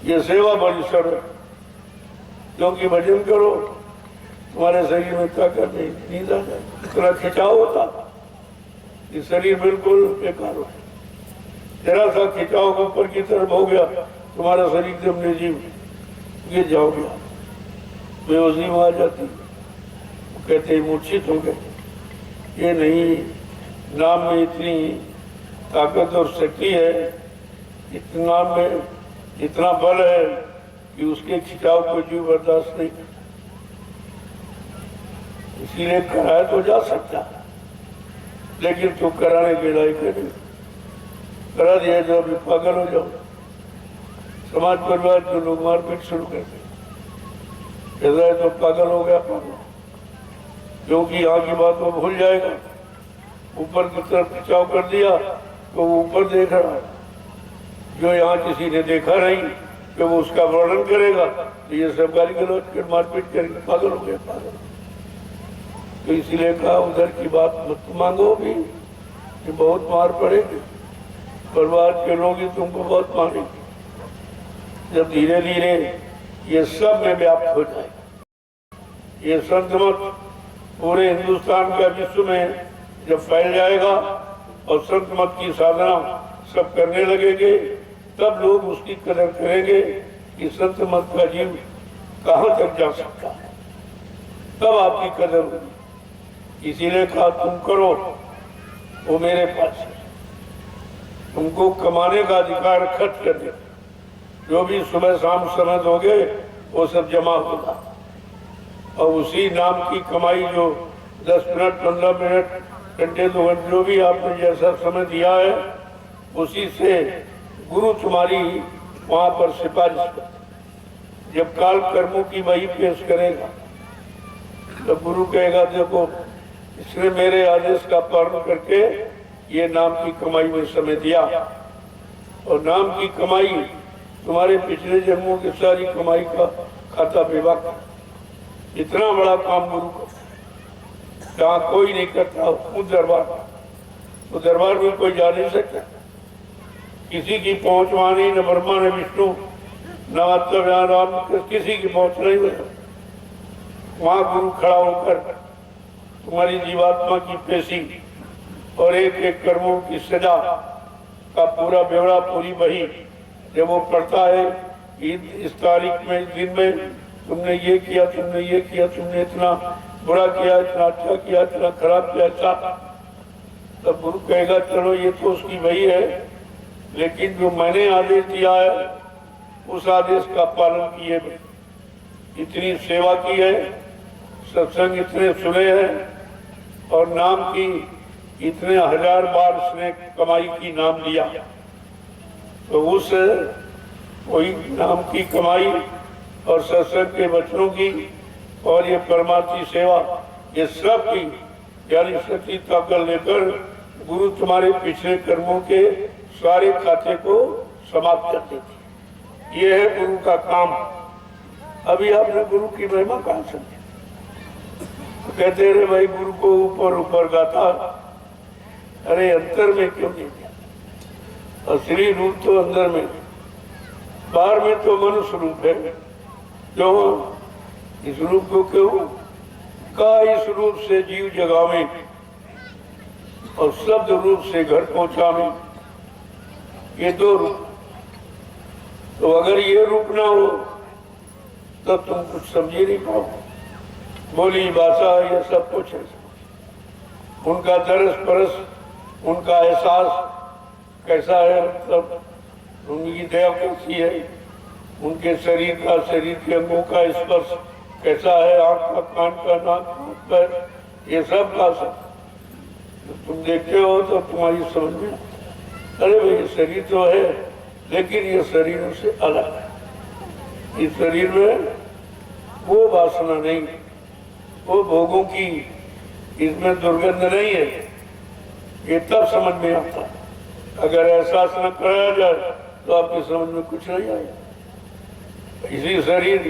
ये सेवा बड़ी सरल, क्योंकि भजन करो तुम्हारे शरीर में ताकत नहीं, नींद आ जाए, इतना खिंचाव होता कि शरीर बिल्कुल बेकार हो। जरा सा खिंचाव ऊपर की तरफ हो गया, तुम्हारा शरीर से अपने जीव गिर जाओगे, बेहोशी में आ जाती। कहते मूर्छित हो गए। ये नहीं, नाम में इतनी ताकत और शक्ति है, इतना में इतना बल है कि उसके खिंचाव को जीव बर्दाश्त नहीं। इसीलिए कराया तो जा सकता, लेकिन तो कराने के लायक नहीं। करा दिया जो अभी पागल हो जाओ, समाज परिवार के लोग मारपीट शुरू कर दी। ऐसा है तो पागल हो गया पागल, क्योंकि यहाँ की बात वो भूल जाएगा। ऊपर की तरफ खिंचाव कर दिया तो वो ऊपर देख रहा है, जो यहाँ किसी ने देखा नहीं कि वो उसका वर्णन करेगा, तो ये सब गाली गलौज कर मारपीट करेंगे। पागल हो गया पागल। तो इसीलिए कहा उधर की बात मत मांगो भी, कि बहुत मार पड़ेगी, परिवार के लोग ही तुमको बहुत मारेंगे। जब धीरे धीरे ये सब में व्याप्त हो जाएगा, ये संत मत पूरे हिंदुस्तान का विश्व में जब फैल जाएगा और संत मत की साधना सब करने लगेंगे, तब लोग उसकी कदर करेंगे कि संत मत का जीव कहाँ तक जा सकता है, तब आपकी कदर होगी। इसीलिए कहा तुम करो, वो मेरे पास है। तुमको कमाने का अधिकार खर्च कर दे, जो भी सुबह शाम समय दोगे वो सब जमा होगा, और उसी नाम की कमाई जो 10 मिनट 15 मिनट घंटे 2 घंटे जो भी आपने जैसा समय दिया है, उसी से गुरु तुम्हारी वहां पर सिफारिश कर। जब काल कर्मों की वही पेश करेगा, तो गुरु कहेगा देखो इसने मेरे आदेश का पालन करके ये नाम की कमाई में समय दिया, और नाम की कमाई तुम्हारे पिछले जन्मों की सारी कमाई का खाता विभाग कर। इतना बड़ा काम गुरु को जहाँ कोई नहीं करता, उस दरबार, तो दरबार में कोई जा नहीं सकता। किसी की पहुंच वहां नहीं, न ब्रह्मा न विष्णु न मतलब यहाँ राम, किसी की पहुंच नहीं हुई। वहां गुरु खड़ा होकर तुम्हारी जीवात्मा की पेशी और एक एक कर्मों की सजा का पूरा ब्यौरा, पूरी वही जब वो पढ़ता है, इस तारीख में, इस दिन में तुमने ये किया, तुमने ये किया, तुमने इतना बुरा किया, इतना अच्छा किया, इतना खराब किया, अच्छा, तब गुरु कहेगा चलो ये तो उसकी वही है, लेकिन जो मैंने आदेश दिया है उस आदेश का पालन किए, इतनी सेवा की है, सत्संग इतने सुने हैं, और नाम की इतने 1000 बार उसने कमाई की नाम लिया, तो उस वही नाम की कमाई और सत्संग के वचनों की और ये परमार्थी सेवा, ये सब की यानी शक्ति ताकत लेकर गुरु तुम्हारे पिछले कर्मों के सारे खाते को समाप्त कर देती। ये है गुरु का काम। अभी आपने गुरु की महिमा कहाँ समझी? कहते रहे भाई गुरु को ऊपर ऊपर गाता, अरे अंतर में क्यों नहीं गया? असली रूप तो अंदर में, बाहर में तो मनुष्य रूप है। क्यों इस रूप को क्यों का इस रूप से जीव जगावे और शब्द रूप से घर पहुंचावे, ये 2 रूप। तो अगर ये रूप ना हो तब तुम कुछ समझ ही नहीं पाओ। बोली भाषा ये सब कुछ है, उनका दरस परस, उनका एहसास कैसा है, मतलब उनकी दया कैसी है, उनके शरीर का, शरीर के अंगों का स्पर्श कैसा है, आंख का, कान का, नाक का, पैर, ये सब का सब तुम देखते हो तो तुम्हारी समझ में, अरे भाई ये शरीर तो है, लेकिन ये शरीर से अलग है। इस शरीर में वो वासना नहीं, वो भोगों की इसमें दुर्गंध नहीं है, ये तब समझ में आता है। अगर एहसास न कराया जाए तो आपकी समझ में कुछ नहीं आएगा। इसी शरीर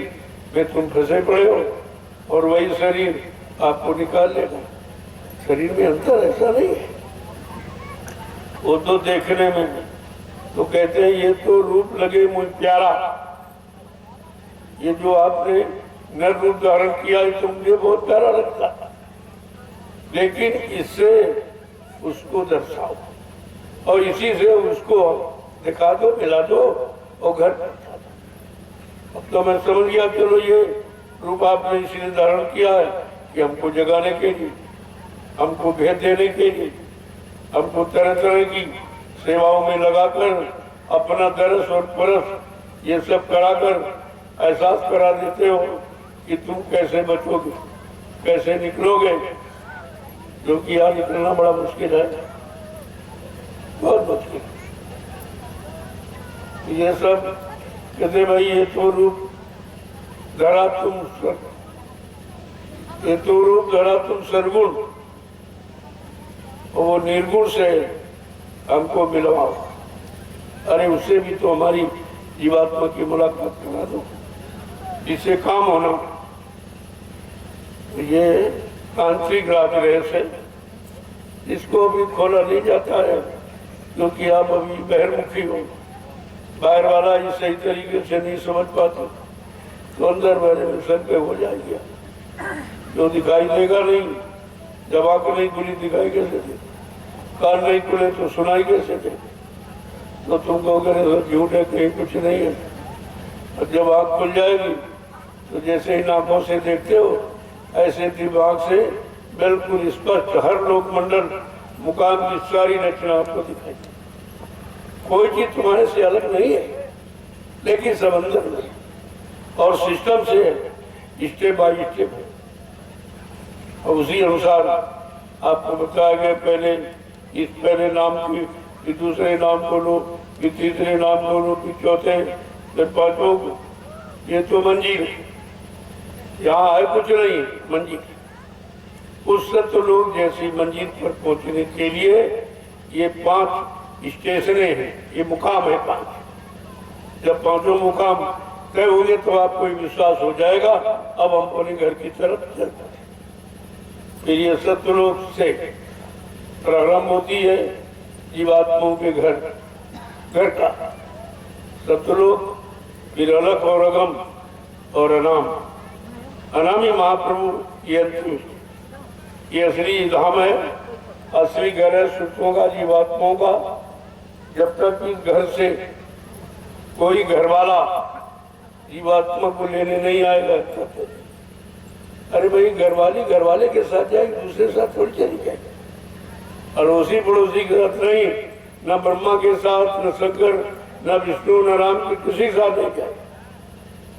में तुम फंसे पड़े हो और वही शरीर आपको निकाल लेगा। शरीर में अंतर ऐसा नहीं है, वो तो देखने में तो कहते हैं ये तो रूप लगे मुझे प्यारा, ये जो आपने नर रूप धारण किया है तो मुझे बहुत प्यारा लगता है, लेकिन इससे उसको दर्शाओ और इसी से उसको दिखा दो, मिला दो और घर पहुंचा दो। अब तो मैं समझ गया चलो ये रूप आपने इसलिए धारण किया है कि हमको जगाने के लिए, हमको भेद देने के लिए, हमको तरह तरह की सेवाओं में लगाकर अपना दरस और परस ये सब कराकर एहसास करा देते हो कि तुम कैसे बचोगे, कैसे निकलोगे, जो कि यहाँ निकलना बड़ा मुश्किल है, बहुत मुश्किल। ये सब कहते भाई ये तो रूप धरा तुम ये तो रूप धरा तुम सरगुण, और वो निर्गुण से हमको मिलवाओ। अरे उससे भी तो हमारी जीवात्मा की मुलाकात करा दो, इससे काम होना। ये तांत्रिक राज रहस्य है, इसको अभी खोला नहीं जाता है क्योंकि आप अभी बहिर्मुखी हो, बाहर वाला ही सही तरीके से नहीं समझ पाते तो अंदर वाले में संदेह हो जाएगा। जो दिखाई देगा नहीं, जब आंख नहीं खुली दिखाई कैसे दे, कान नहीं खुले तो सुनाई कैसे दे, तो तुम कहोगे झूठ है, कहीं कुछ नहीं है। और जब आंख खुल जाएगी तो जैसे ही आंखों से देखते हो ऐसे दिमाग से बिल्कुल स्पष्ट हर लोक मंडल मुकाम की सारी रचना आपको दिखाई दे। कोई चीज तुम्हारे से अलग नहीं है, लेकिन सब अंदर नहीं और सिस्टम से स्टेप बाय स्टेप है। और उसी अनुसार आपको बताया गया पहले इस पहले नाम की, फिर दूसरे नाम को लो, फिर तीसरे नाम को लो, फिर चौथे, फिर पांचों को। ये तो मंजिल है, यहाँ है कुछ नहीं मंजिल। उस सतलोक जैसी मंजिल पर पहुंचने के लिए ये 5 स्टेशनें हैं, ये मुकाम है 5। जब 5 मुकाम तय होंगे तो आपको विश्वास हो जाएगा अब हम अपने घर की तरफ चलते हैं। फिर ये सतलोक से प्रारंभ होती है जीवात्माओं के घर का सतलोक, फिर अलग और अगम और अनाम। अनामी महाप्रभु ये अंतिम, ये असली धाम है, असली घर है सुखों का, जीवात्माओं का। जब तक इस घर से कोई घर वाला जीवात्मा को लेने नहीं आएगा तब तक। अरे भाई घर वाले के साथ जाएगी, दूसरे साथ थोड़ी चली जाएगी। अड़ोसी पड़ोसी के साथ नहीं, न ब्रह्मा के साथ, न शंकर, न विष्णु, न राम के किसी के साथ नहीं जाएगी,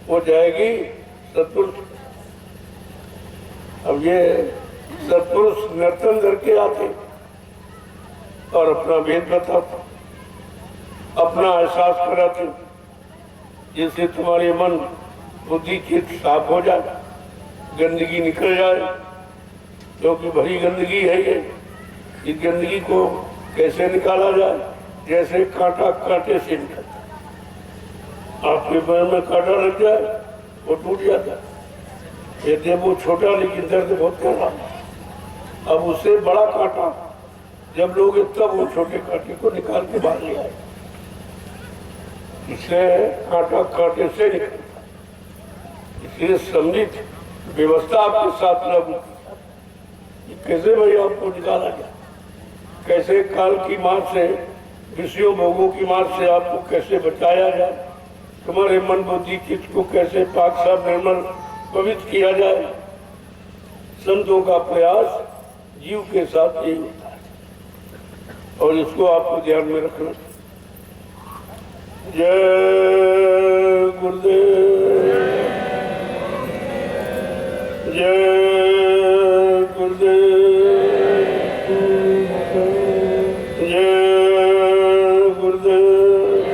वो जाएगी सत्पुरुष। अब ये सत्पुरुष नर्तन करके आते और अपना भेद बताते, अपना एहसास कराते, जिससे तुम्हारे मन बुद्धि चित्त साफ हो जाए, गंदगी निकल जाए। क्योंकि भरी गंदगी है ये। इस गंदगी को कैसे निकाला जाए? जैसे कांटा कांटे से निकलता है। आपके पैर में कांटा लग जाए वो टूट जाता है। ये वो छोटा लेकिन दर्द बहुत कर रहा है। अब उससे बड़ा कांटा जब लोग तब वो छोटे कांटे को निकाल के बाहर ले आए। इससे कांटा कांटे से निकलता, इसलिए समझित व्यवस्था आपके साथ लागू की। कैसे भाई आपको निकाला गया, कैसे काल की मार से, विषयों भोगों की मार से आपको कैसे बचाया जाए, तुम्हारे मन बुद्धि चित्त को कैसे पाक साफ निर्मल पवित्र किया जाए। संतों का प्रयास जीव के साथ यही होता है और इसको आपको ध्यान में रखना। जय गुरुदेव, जय गुरुदेव, जय गुरुदेव,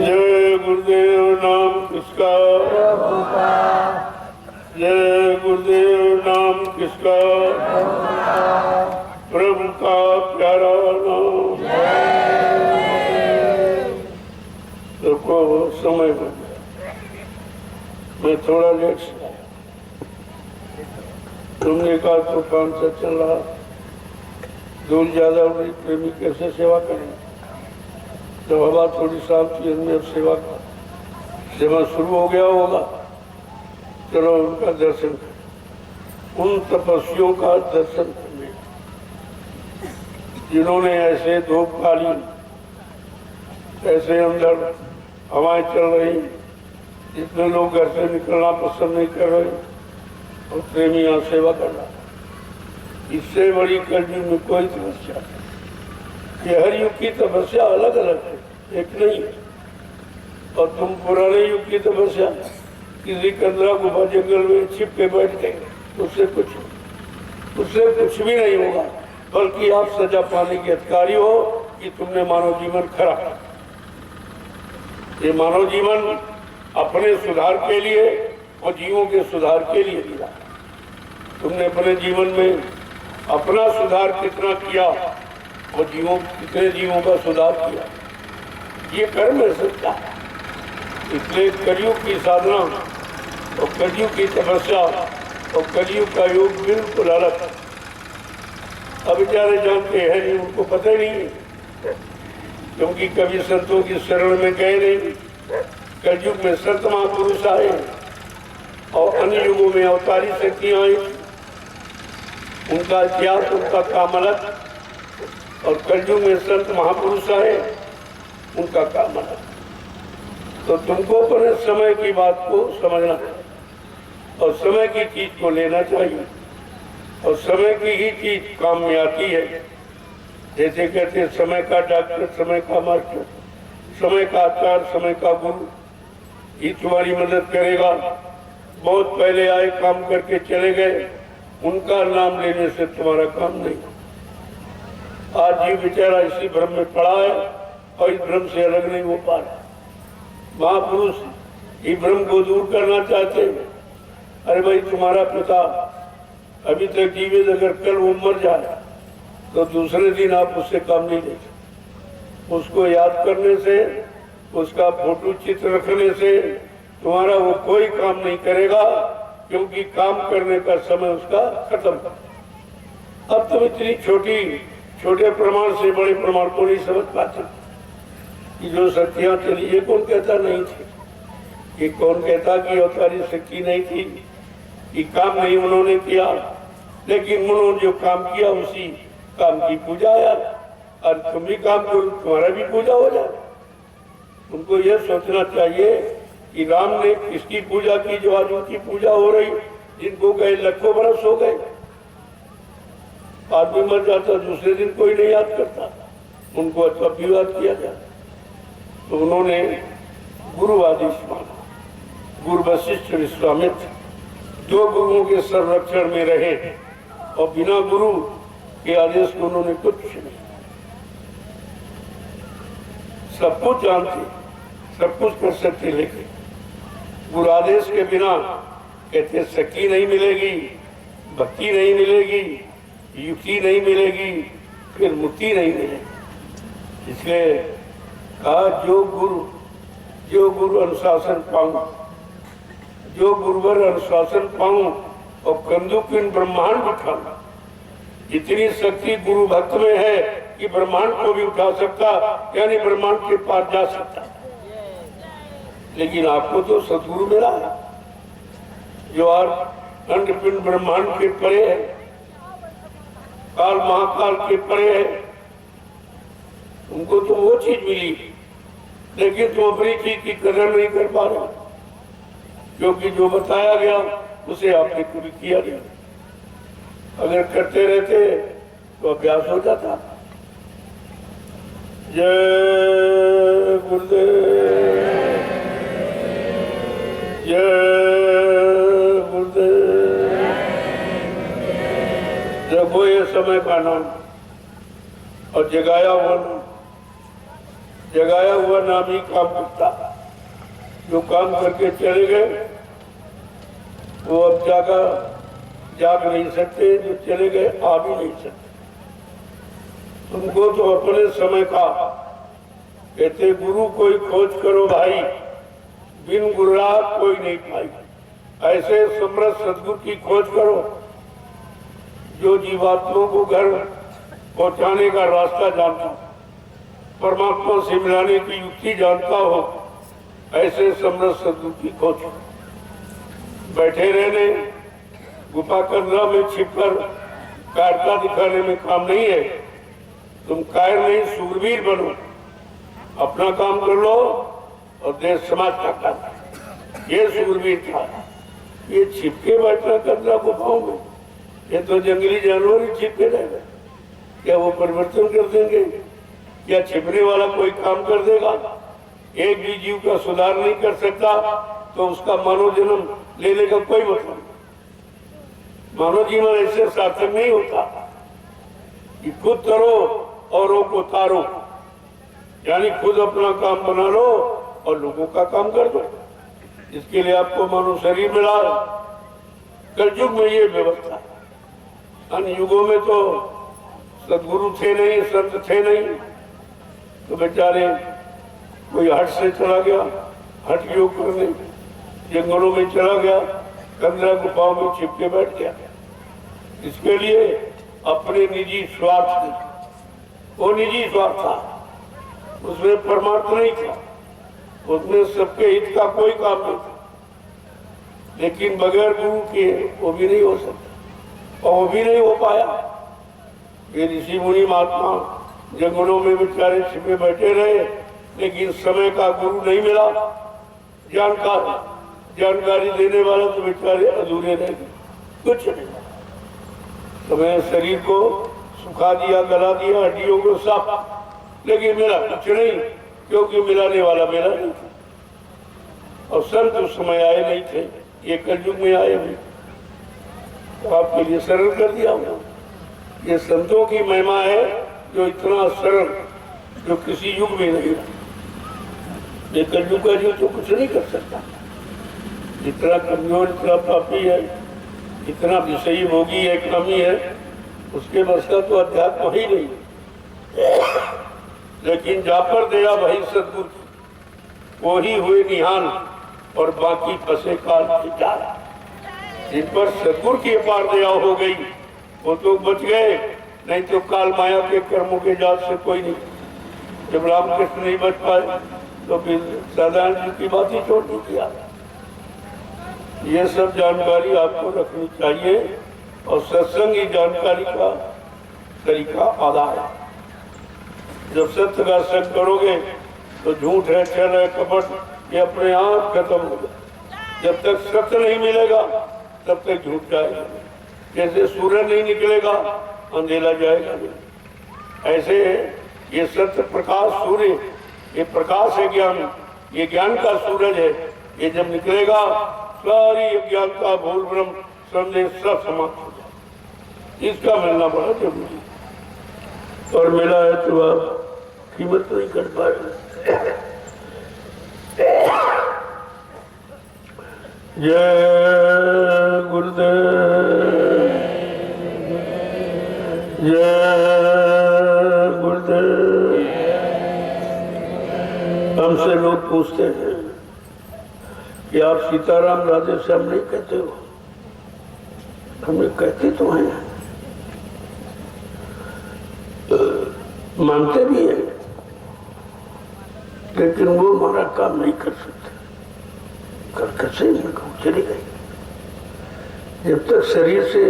जय गुरुदेव। नाम किसका? जय गुरुदेव। नाम किसका? प्रभु का प्यारा नाम। देखो समय हो गया, मैं थोड़ा लेट से आया। तुमने कहा तूफान से चल रहा, धूल ज्यादा हो रही, प्रेमी कैसे सेवा करें? जब हवा थोड़ी साफ थी हमने अब सेवा शुरू हो गया होगा, चलो उनका दर्शन करें। उन तपस्वियों का दर्शन करने जिन्होंने ऐसे धूप काली, ऐसे अंदर हवाएं चल रही, जितने लोग घर से निकलना पसंद नहीं कर रहे और प्रेमी यहाँ सेवा कर रहा। इससे बड़ी कलयुग में कोई तपस्या नहीं। ये हर युग की तपस्या अलग अलग है, एक नहीं है। और तुम पुराने युग की तपस्या किसी कंदरा गुफा जंगल में छिप के बैठ गए, उससे कुछ भी नहीं होगा, बल्कि आप सजा पाने के अधिकारी हो कि तुमने मानव जीवन खराब। ये मानव जीवन अपने सुधार के लिए और जीवों के सुधार के लिए दिया। तुमने अपने जीवन में अपना सुधार कितना किया और कितने जीवों का सुधार किया, ये कर्म है सच्चा। इसलिए कलयुग की साधना और कलयुग की तपस्या और कलयुग का योग बिल्कुल अलग। अब बेचारे जानते हैं नहीं, उनको पता ही नहीं है, क्योंकि कभी संतों की शरण में गए नहीं। कलयुग में संत महापुरुष आए और अन्य युगों में अवतारी शक्तियां आई, उनका इतिहास उनका काम अलग, और कलयुग में संत महापुरुष आए, उनका काम अलग। तो तुमको अपने समय की बात को समझना और समय की चीज को लेना चाहिए, और समय की ही चीज काम में आती है। जैसे कहते समय का डॉक्टर, समय का मास्टर, समय का आचार्य, समय का गुरु, ये तुम्हारी मदद करेगा। बहुत पहले आए, काम करके चले गए, उनका नाम लेने से तुम्हारा काम नहीं। आज ये बेचारा इसी भ्रम में पड़ा है और इस भ्रम से अलग नहीं हो पा रहा। महापुरुष इस भ्रम को दूर करना चाहते हैं। अरे भाई, तुम्हारा पिता अभी तक जीवित, अगर कल वो मर जाए तो दूसरे दिन आप उससे काम नहीं ले सकते। उसको याद करने से, उसका फोटो चित्र रखने से तुम्हारा वो कोई काम नहीं करेगा, क्योंकि काम करने का समय उसका खत्म। अब तुम इतनी छोटे प्रमाण से बड़े प्रमाण को नहीं समझ पाते कि जो शक्तियां चली, ये कौन कहता नहीं थी, ये कौन कहता कि अवतारी शक्ति नहीं थी, कि काम नहीं उन्होंने किया, लेकिन उन्होंने जो काम किया उसी काम की पूजा यार। और तुम भी काम करो, तुम्हारा भी पूजा हो जाए। उनको यह सोचना चाहिए कि राम ने किसकी पूजा की, जो आज उनकी पूजा हो रही, जिनको गए लाखों बरस हो गए। आदमी मर जाता, दूसरे दिन कोई नहीं याद करता, उनको अच्छा भी याद किया जाए। तो उन्होंने गुरु आदेश माना। गुरु वशिष्ठ विश्वामित्र दो गुरुओं के संरक्षण में रहे, और बिना गुरु के आदेश को उन्होंने कुछ नहीं। सब कुछ जानते, सब कुछ कर सकते, लेकिन गुरु आदेश के बिना कहते शक्ति नहीं मिलेगी, भक्ति नहीं मिलेगी, युक्ति नहीं मिलेगी, फिर मुक्ति नहीं मिलेगी। इसलिए कहा जो गुरु अनुशासन पाऊं, जो गुरुवर अनुशासन पाऊं और कंदुकिन ब्रह्मांड उठाऊं। इतनी शक्ति गुरु भक्त में है कि ब्रह्मांड को भी उठा सकता, यानी ब्रह्मांड के पार जा सकता। लेकिन आपको तो सदगुरु मिला है, जो आज अंडपिंड ब्रह्मांड के परे है, काल महाकाल के परे है। उनको तो वो चीज मिली, लेकिन तुम अपनी चीज की कदर नहीं कर पा रहे, क्योंकि जो बताया गया उसे आपने कभी किया नहीं। अगर करते रहते तो अभ्यास हो जाता। जय गुरुदेव, जय गुरुदेव। जब ये समय का नाम और जगाया हुआ नाम ही काम करता। जो काम करके चले गए वो अब जाग नहीं सकते, जो चले गए आ भी नहीं सकते। तुमको तो अपने समय का कहते गुरु कोई खोज करो भाई, बिन गुरुरा कोई नहीं पाई। ऐसे समर्थ सदगुरु की खोज करो जो जीवात्माओं को घर पहुंचाने का रास्ता जानता हो, परमात्मा से मिलाने की युक्ति जानता हो। ऐसे समर्थ सदगुरु की खोज करो। बैठे रहने, गुफा कंदरा में छिपकर कायरता दिखाने में काम नहीं है। तुम कायर नहीं, सूरवीर बनो, अपना काम कर लो और देश समाज का काम। ये सूरवीर था। ये छिपके बैठना कंदरा गुफाओं में, ये तो जंगली जानवर ही छिपके रहेगा। क्या वो परिवर्तन कर देंगे? क्या छिपने वाला कोई काम कर देगा? एक भी जीव का सुधार नहीं कर सकता तो उसका मानव जन्म लेने का कोई मतलब नहीं। मानव जीवन ऐसे सार्थक नहीं होता कि खुद करो औरों को तारो, यानी खुद अपना काम बना लो और लोगों का काम कर दो। इसके लिए आपको मानो शरीर मिला। कलयुग में ये व्यवस्था है। अन्य युगों में तो सदगुरु थे नहीं, संत थे नहीं, तो बेचारे कोई हट से चला गया, हट योग करने, जंगलों में चला गया, 15 गुफाओं में छिप के बैठ गया। इसके लिए अपने निजी स्वार्थ, वो निजी स्वार्थ था, उसमें परमार्थ नहीं था, उसमें सबके हित का कोई काम नहीं था। लेकिन बगैर गुरु के वो भी नहीं हो सकता, और वो भी नहीं हो पाया। ये ऋषि मुनि महात्मा जंगलों में बेचारे छिपे बैठे रहे, लेकिन समय का गुरु नहीं मिला। जानकारी देने वाला तो बेचारे अधूरे रह गए, कुछ नहीं। समय शरीर को सुखा दिया, गला दिया, हड्डियों को साफ, लेकिन मिला कुछ नहीं, क्योंकि मिलाने वाला मिला नहीं था। और संत उस समय आए नहीं थे, ये कलयुग में आए भी, तो आपके लिए सरल कर दिया हूँ। ये संतों की महिमा है, जो इतना सरल, जो किसी युग में नहीं रहा। ये कलयुग का जीव तो कुछ नहीं कर सकता। इतना कमजोर, इतना पापी है, इतना विषयी भोगी है, कमी है, उसके बस का तो अध्यात्म ही नहीं। लेकिन जा पर दया भाई सदगुरु की, वो ही हुए निहाल, और बाकी फंसे काल की जाल। जिन पर सदगुरु की अपार दया हो गई, वो तो बच गए, नहीं तो काल माया के कर्मों के जाल से कोई नहीं। जब रामकृष्ण नहीं बच पाए, तो फिर साधारण जी की बात ही छोड़ दी किया। ये सब जानकारी आपको रखनी चाहिए, और सत्संग ही जानकारी का तरीका आधार है। जब सत्य का संग करोगे, तो झूठ है, छल है, कपट, ये अपने आप खत्म हो जाए। जब तक सत्य नहीं मिलेगा, तब तक झूठ जाएगा। जैसे सूरज नहीं निकलेगा, अंधेरा जाएगा नहीं। ऐसे ये सत्य प्रकाश सूर्य, ये प्रकाश है ज्ञान, ये ज्ञान का सूरज है। ये जब निकलेगा, सारी अज्ञानता, भूल भ्रम, संदेश सब समाप्त हो जाए। इसका मिलना बड़ा जरूरी है, और मिला है तो आप कीमत नहीं कर पाए। जय गुरुदेव, जय गुरुदेव। हमसे लोग पूछते हैं कि आप सीताराम राधे श्याम नहीं कहते हो? हमें कहते तो हैं, मानते भी हैं, लेकिन वो हमारा काम नहीं कर सकते। कर कैसे चली गई। जब तक शरीर से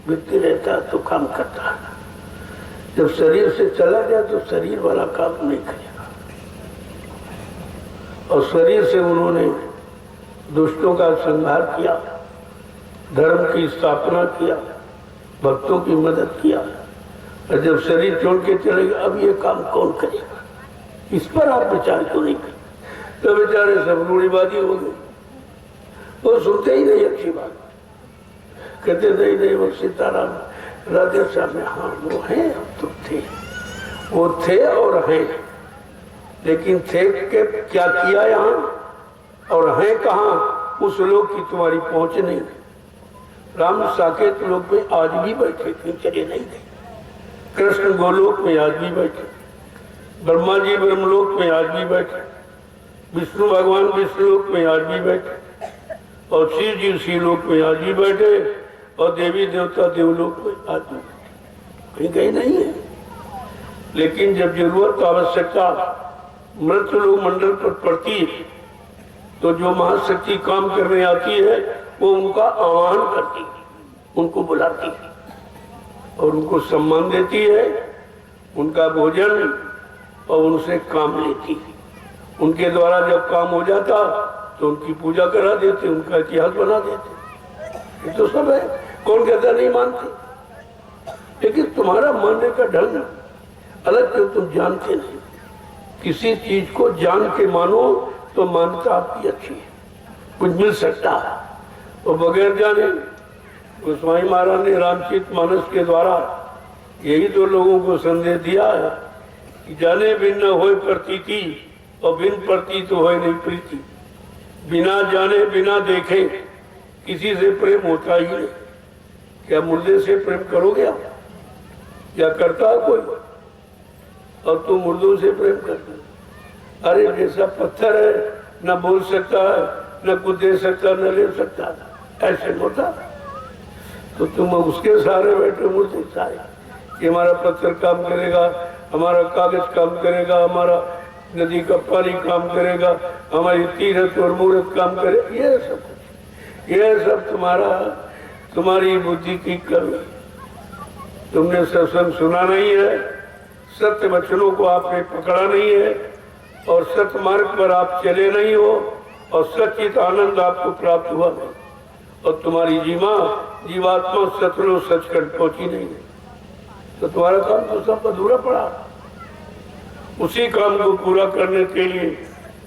व्यक्ति रहता है तो काम करता है, जब शरीर से चला गया तो शरीर वाला काम नहीं करेगा। और शरीर से उन्होंने दुष्टों का संहार किया, धर्म की स्थापना किया, भक्तों की मदद किया, और जब शरीर छोड़ के चलेगा, अब ये काम कौन करेगा? इस पर आप विचार क्यों नहीं करते? तो बेचारे सब रूढ़िवादी हो गए, वो सुनते ही नहीं अच्छी बात, कहते नहीं वो सीताराम राधे श्याम में, हाँ वो है, अब तो थे, वो थे और हैं, लेकिन थे के क्या किया यहाँ और हैं कहाँ, उस लोग की तुम्हारी पहुंच नहीं। राम साकेत लोक में आज भी बैठे थे, चले नहीं गए। कृष्ण गोलोक में आज भी बैठे, ब्रह्मा जी ब्रह्मलोक में आज भी बैठे, विष्णु भगवान विष्णुलोक में आज भी बैठे, और शिव जी श्रीलोक में आज भी बैठे, और देवी देवता देवलोक में आज भी बैठे, कहीं गए नहीं है। लेकिन जब जरूरत आवश्यकता मृत्यु मंडल पर पड़ती है, तो जो महाशक्ति काम करने आती है, वो उनका आह्वान करती है, उनको बुलाती है, और उनको सम्मान देती है, उनका भोजन, और उनसे काम लेती है। उनके द्वारा जब काम हो जाता तो उनकी पूजा करा देते, उनका इतिहास बना देते। ये तो सब है, कौन कहता नहीं मानते? लेकिन तुम्हारा मानने का ढंग अलग, क्यों तुम जानते नहीं। किसी चीज को जान के मानो तो मान्यता आपकी अच्छी है, कुछ मिल सकता है। और बगैर जाने गोस्वामी महाराज ने रामचरित मानस के द्वारा यही तो लोगों को संदेश दिया है कि जाने बिन न होए प्रतीति, और बिन प्रतीत तो है नहीं प्रीति। बिना जाने बिना देखे किसी से प्रेम होता ही नहीं। क्या मुर्दे से प्रेम करोगे आप? क्या करता है कोई? और तुम मुर्दों से प्रेम करते हो? अरे जैसा पत्थर है, न बोल सकता है, न कुछ दे सकता, न ले सकता, ऐसे होता। तो तुम उसके सहारे बैठे मुर्दे सारे कि हमारा पत्थर काम करेगा, हमारा कागज काम करेगा, हमारा नदी का पानी काम करेगा, हमारी तीरथ और मूर्त काम करे। ये सब तुम्हारी बुद्धि की कमी। तुमने सत्संग सुना नहीं है, सत्य वचनों को आपने पकड़ा नहीं है, और सत्य मार्ग पर आप चले नहीं हो, और सचित आनंद आपको प्राप्त हुआ नहीं, और तुम्हारी जीवात्मा सतलो सचखंड पहुंची नहीं है। तो तुम्हारा काम तो सब अधूरा पड़ा। उसी काम को पूरा करने के लिए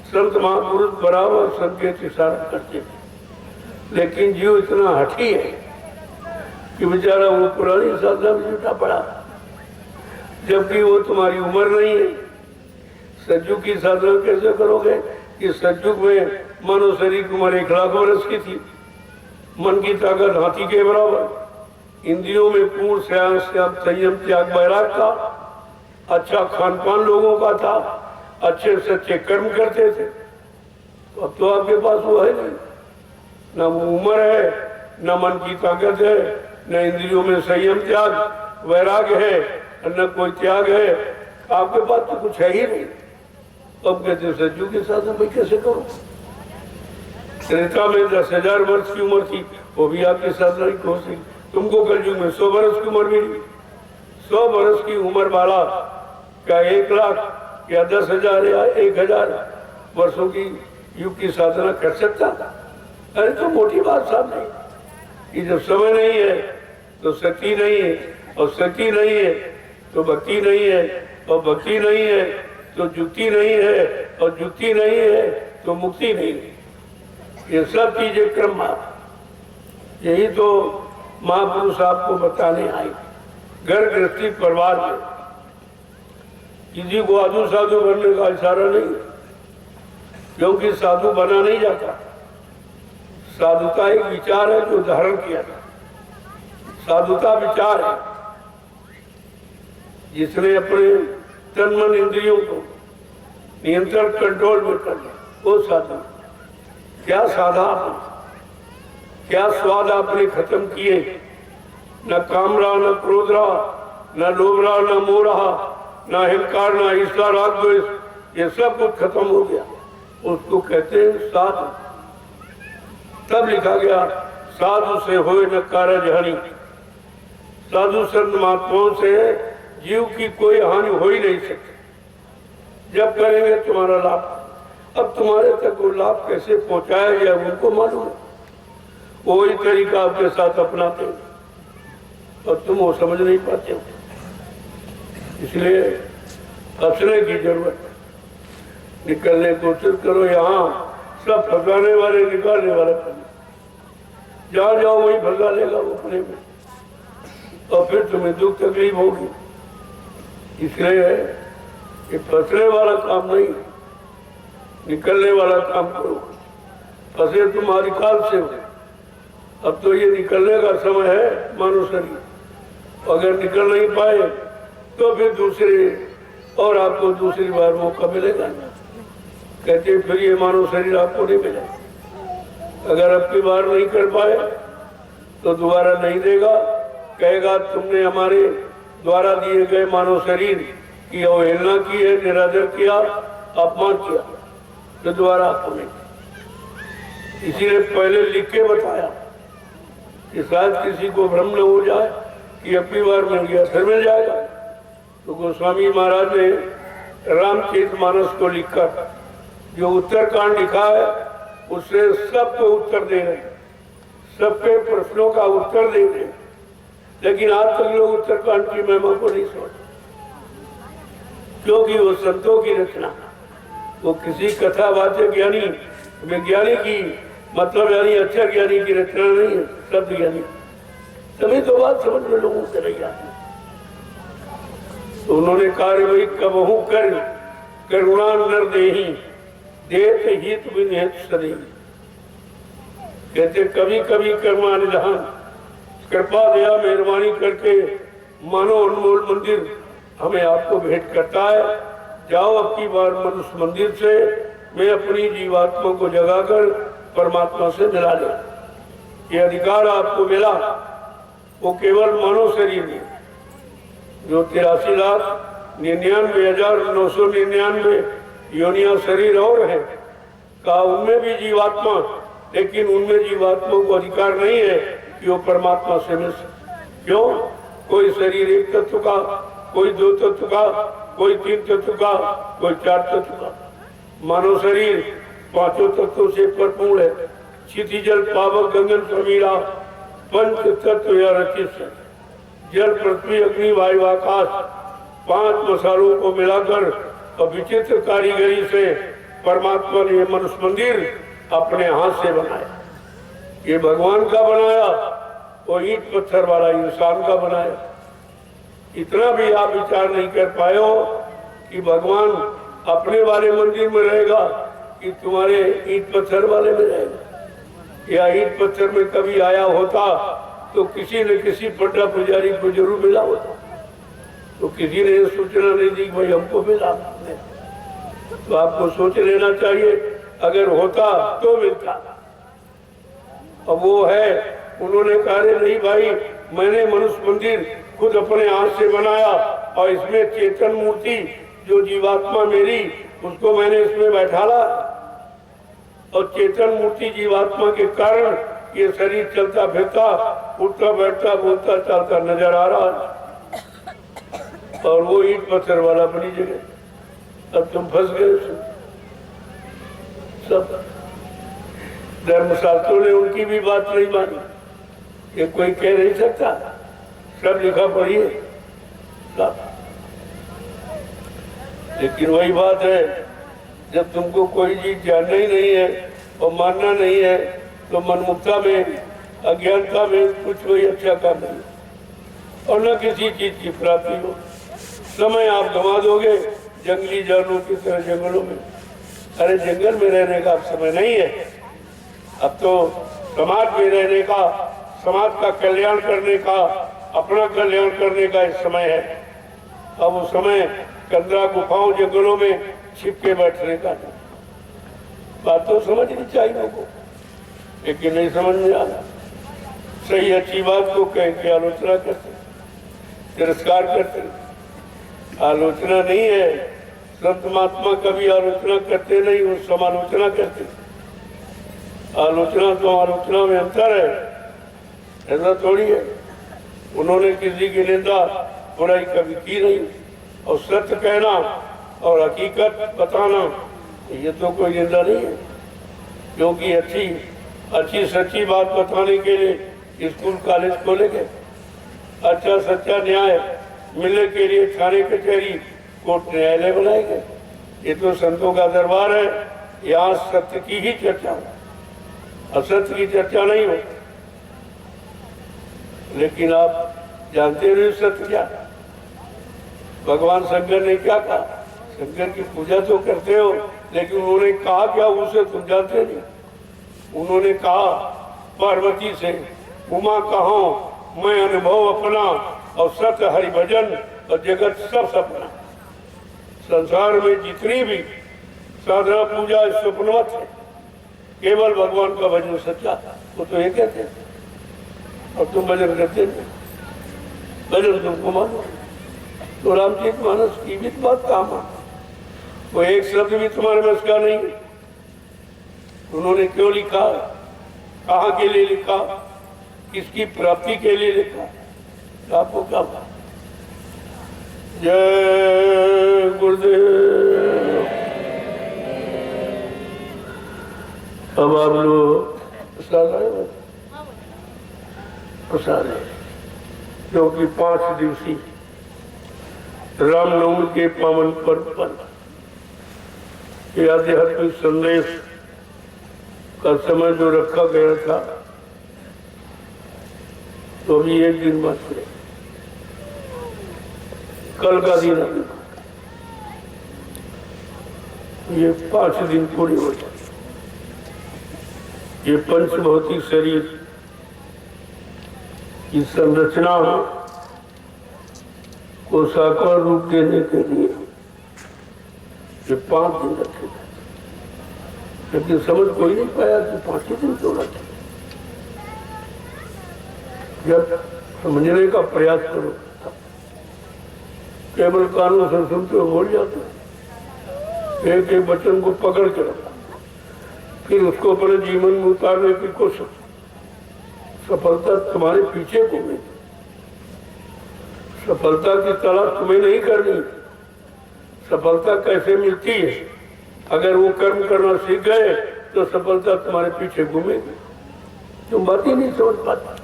संत महापुरुष बराबर संकेत इशारा करते थे। लेकिन जीव इतना हठी है कि बेचारा वो पुरानी साधना में जुटा पड़ा, जबकि वो तुम्हारी उम्र नहीं है। सज्जुग की साधना कैसे करोगे कि सज्जुग में मानव शरीर की उम्र 1 लाख वर्ष की थी, मन की ताकत हाथी के बराबर, इंद्रियों में पूर्ण संयम त्याग वैराग था, अच्छा खान पान लोगों का था, अच्छे सच्चे कर्म करते थे। तो अब तो आपके पास वो है नहीं, न वो उम्र है, न मन की ताकत है, न इंद्रियों में संयम त्याग वैराग है, न कोई त्याग है। आपके पास तो कुछ है ही नहीं। अब कहते सज्जू के साथ मैं कैसे करूं? त्रेता में 10,000 वर्ष की उम्र थी, वो भी आपके साथ नहीं हो सकी। तुमको कलयुग में 100 वर्ष की उम्र मिली। 100 वर्ष की उम्र वाला क्या 1 लाख या 10,000 या 1,000 वर्षों की युग की साधना कर सकता? अरे तो मोटी बात साहब नहीं कि जब समय नहीं है तो शक्ति नहीं है, और शक्ति नहीं है तो भक्ति नहीं है, और भक्ति नहीं है तो जुक्ति नहीं है, और जुक्ति नहीं है तो मुक्ति नहीं है। ये सब चीजें क्रम, यही तो महापुरुष आपको बताने आए। घर गृहस्थी परिवार में किसी को साधु साधु बनने का इशारा नहीं, क्योंकि साधु बना नहीं जाता। साधुता एक विचार है जो धारण किया जाता। साधुता विचार है जिसने अपने तन मन इंद्रियों को नियंत्रण कंट्रोल में कर लिया, वो साधु। क्या साधा आपने, क्या स्वाद आपने खत्म किए? न काम रहा, न क्रोध रहा, न लोभ रहा, न मोह रहा, न अहंकार, न ईर्ष्या, राग द्वेष, ये सब कुछ खत्म हो गया। उसको कहते हैं साधु। तब लिखा गया साधु से होए न कारज हानि। साधु संत महात्माओं से जीव की कोई हानि हो ही नहीं सकती। जब करेंगे तुम्हारा लाभ। अब तुम्हारे तक वो लाभ कैसे पहुंचाया जाए उनको मालूम है, वही तरीका आपके साथ अपनाते हो, और तुम वो समझ नहीं पाते हो। इसलिए हंसने की जरूरत है, निकलने की कोशिश करो। यहाँ सब फंसाने वाले निकालने वाले करने, जहाँ जाओ वही फंसा लेगा वो अपने में, और फिर तुम्हें दुख तकलीफ होगी। इसलिए ये फंसने वाला काम नहीं, निकलने वाला काम करो। फंसे तुम्हारी काल से हो। अब तो ये निकलने का समय है मानव शरीर, अगर निकल नहीं पाए तो फिर दूसरे और आपको दूसरी बार मौका मिलेगा। कहते फिर ये मानव शरीर आपको नहीं मिलेगा। अगर अब की बार नहीं कर पाए तो दोबारा नहीं देगा, कहेगा तुमने हमारे द्वारा दिए गए मानव शरीर की अवहेलना की है, निरादर किया, अपमान किया, तो दोबारा आपको नहीं। इसीलिए पहले लिख के बताया कि शायद किसी को भ्रम न हो जाए कि अब की बार मिल गया फिर मिल जाएगा। तो गोस्वामी महाराज ने रामचरितमानस को लिखकर जो उत्तरकांड लिखा है उससे सबको उत्तर दे रहे हैं, सबके प्रश्नों का उत्तर दे रहे हैं। लेकिन आज तक लोग उत्तरकांड की महिमा को नहीं समझते, क्योंकि वो संतों की रचना, वो किसी कथा वाच्य ज्ञानी विज्ञानी की मतलब यानी अच्छा ज्ञानी की रचना नहीं है, शब्द ज्ञानी। तभी तो बात समझ में लोगों से नहीं आती। तो उन्होंने कहा भाई कबहू कर करुणा नर देही देत हित विनिहित सदी। कहते कभी कभी कर्मा निधान कृपा दया मेहरबानी करके मानो अनमोल मंदिर हमें आपको भेंट करता है। जाओ अब की बार मनुष्य मंदिर से मैं अपनी जीवात्मा को जगाकर परमात्मा से मिला ले। ये अधिकार आपको मिला वो केवल मानव शरीर में जो 83,99,999 योनिया शरीर और है का उनमें भी जीवात्मा, लेकिन उनमें जीवात्मा को अधिकार नहीं है कि वो परमात्मा से मिल सके। क्यों? कोई शरीर एक तत्व का, कोई 2 तत्व का, कोई 3 तत्व का, कोई 4 तत्व का। मानव शरीर 5 तत्वों से भरपूर है। क्षिति जल पावक गगन समीरा पंच तत्व या रचित है। जल पृथ्वी अग्नि वायु आकाश 5 मसालों को मिलाकर और विचित्र कारीगरी से परमात्मा ने मनुष्य मंदिर अपने हाथ से बनाया। ये भगवान का बनाया और ईंट पत्थर वाला इंसान का बनाया। इतना भी आप विचार नहीं कर पाए हो कि भगवान अपने वाले मंदिर में रहेगा कि तुम्हारे ईंट पत्थर वाले में रहेगा। या ईंट पत्थर में कभी आया होता तो किसी न किसी पट्टा पुजारी को जरूर मिला होता। तो किसी ने सूचना नहीं दी भाई हमको मिला। तो आपको सोच लेना चाहिए अगर होता तो मिलता। अब वो है उन्होंने कहा नहीं भाई मैंने मनुष्य मंदिर खुद अपने हाथ से बनाया और इसमें चेतन मूर्ति जो जीवात्मा मेरी उसको मैंने इसमें बैठाला और चेतन मूर्ति जीवात्मा के कारण ये शरीर चलता फिरता उठता बैठता बोलता चलता नजर आ रहा है। और वो ईंट पत्थर वाला बनी जगह। अब तुम फंस गए सब। धर्मशास्त्रों ने उनकी भी बात नहीं मानी। ये कोई कह नहीं सकता। सब लिखा पढ़िए सब। लेकिन वही बात है जब तुमको कोई चीज जानना ही नहीं है और मानना नहीं है तो मनमुक्ता में अज्ञानता में कुछ कोई अच्छा काम नहीं और न किसी चीज की प्राप्ति हो। समय आप गंवा दोगे जंगली जानवरों की तरह जंगलों में। अरे जंगल में रहने का अब समय नहीं है। अब तो समाज में रहने का, समाज का कल्याण करने का, अपना कल्याण करने का इस समय है। अब वो समय कंदरा गुफाओं जंगलों में छिप के बैठने का। बात तो समझनी चाहिए लोगों, लेकिन नहीं समझ में आना। सही अच्छी बात को कह के आलोचना करते, तिरस्कार करते। आलोचना नहीं है। संत महात्मा कभी आलोचना करते नहीं, वो समालोचना करते। आलोचना तो आलोचना में अंतर है, ऐसा थोड़ी है। उन्होंने किसी की निंदा बुराई कभी की नहीं। और सत्य कहना और हकीकत बताना ये तो कोई निंदा नहीं है। क्योंकि अच्छी सच्ची बात बताने के लिए स्कूल कॉलेज खोलेंगे। अच्छा सच्चा न्याय मिलने के लिए थाने कचहरी कोर्ट न्यायालय बनाएंगे। ये तो संतों का दरबार है। यहाँ सत्य की ही चर्चा हो, असत्य की चर्चा नहीं हो। लेकिन आप जानते नहीं सत्य क्या। भगवान शंकर ने क्या कहा? शंकर की पूजा तो करते हो, लेकिन उन्होंने कहा क्या उसे तुम जानते नहीं। उन्होंने कहा पार्वती से उमा कहो मैं अनुभव अपना और सत्य हरि भजन और जगत सब सपना। संसार में जितनी भी साधना पूजा स्वप्नवत है, केवल भगवान का भजन सच्चा। वो तो ये कहते हैं और तुम भजन करते नहीं। भजन तुमको मानो तो रामचरित मानस की भी बात कहा मानो। वो एक शब्द भी तुम्हारे बस का नहीं। उन्होंने क्यों लिखा, कहाँ के लिए लिखा, किसकी प्राप्ति के लिए लिखा, आपको क्या बात। जय गुरुदेव। अब आप लोग प्रसाद है जो कि 5 दिवसीय रामनवमी के पावन पर्व पर आध्यात्मिक संदेश का समय जो रखा गया था, तो अभी 1 दिन बच गए। कल का दिन ये 5 दिन पूरे हो जाए। ये पंचभौतिक शरीर की संरचना को साकार रूप देने के लिए ये 5 दिन रखे गए, लेकिन समझ कोई नहीं पाया कि 5 ही दिन क्यों रखे। जब समझने का प्रयास करो केवल कानों से सुनते हो बोल जाते हो, एक एक वचन को पकड़ के रखो, फिर उसको अपने जीवन में उतारने की कोशिश। सफलता तुम्हारे पीछे घूमेगी, सफलता की तलाश तुम्हें नहीं करनी। सफलता कैसे मिलती है? अगर वो कर्म करना सीख गए तो सफलता तुम्हारे पीछे घूमेगी। तुम बात ही नहीं समझ पाते।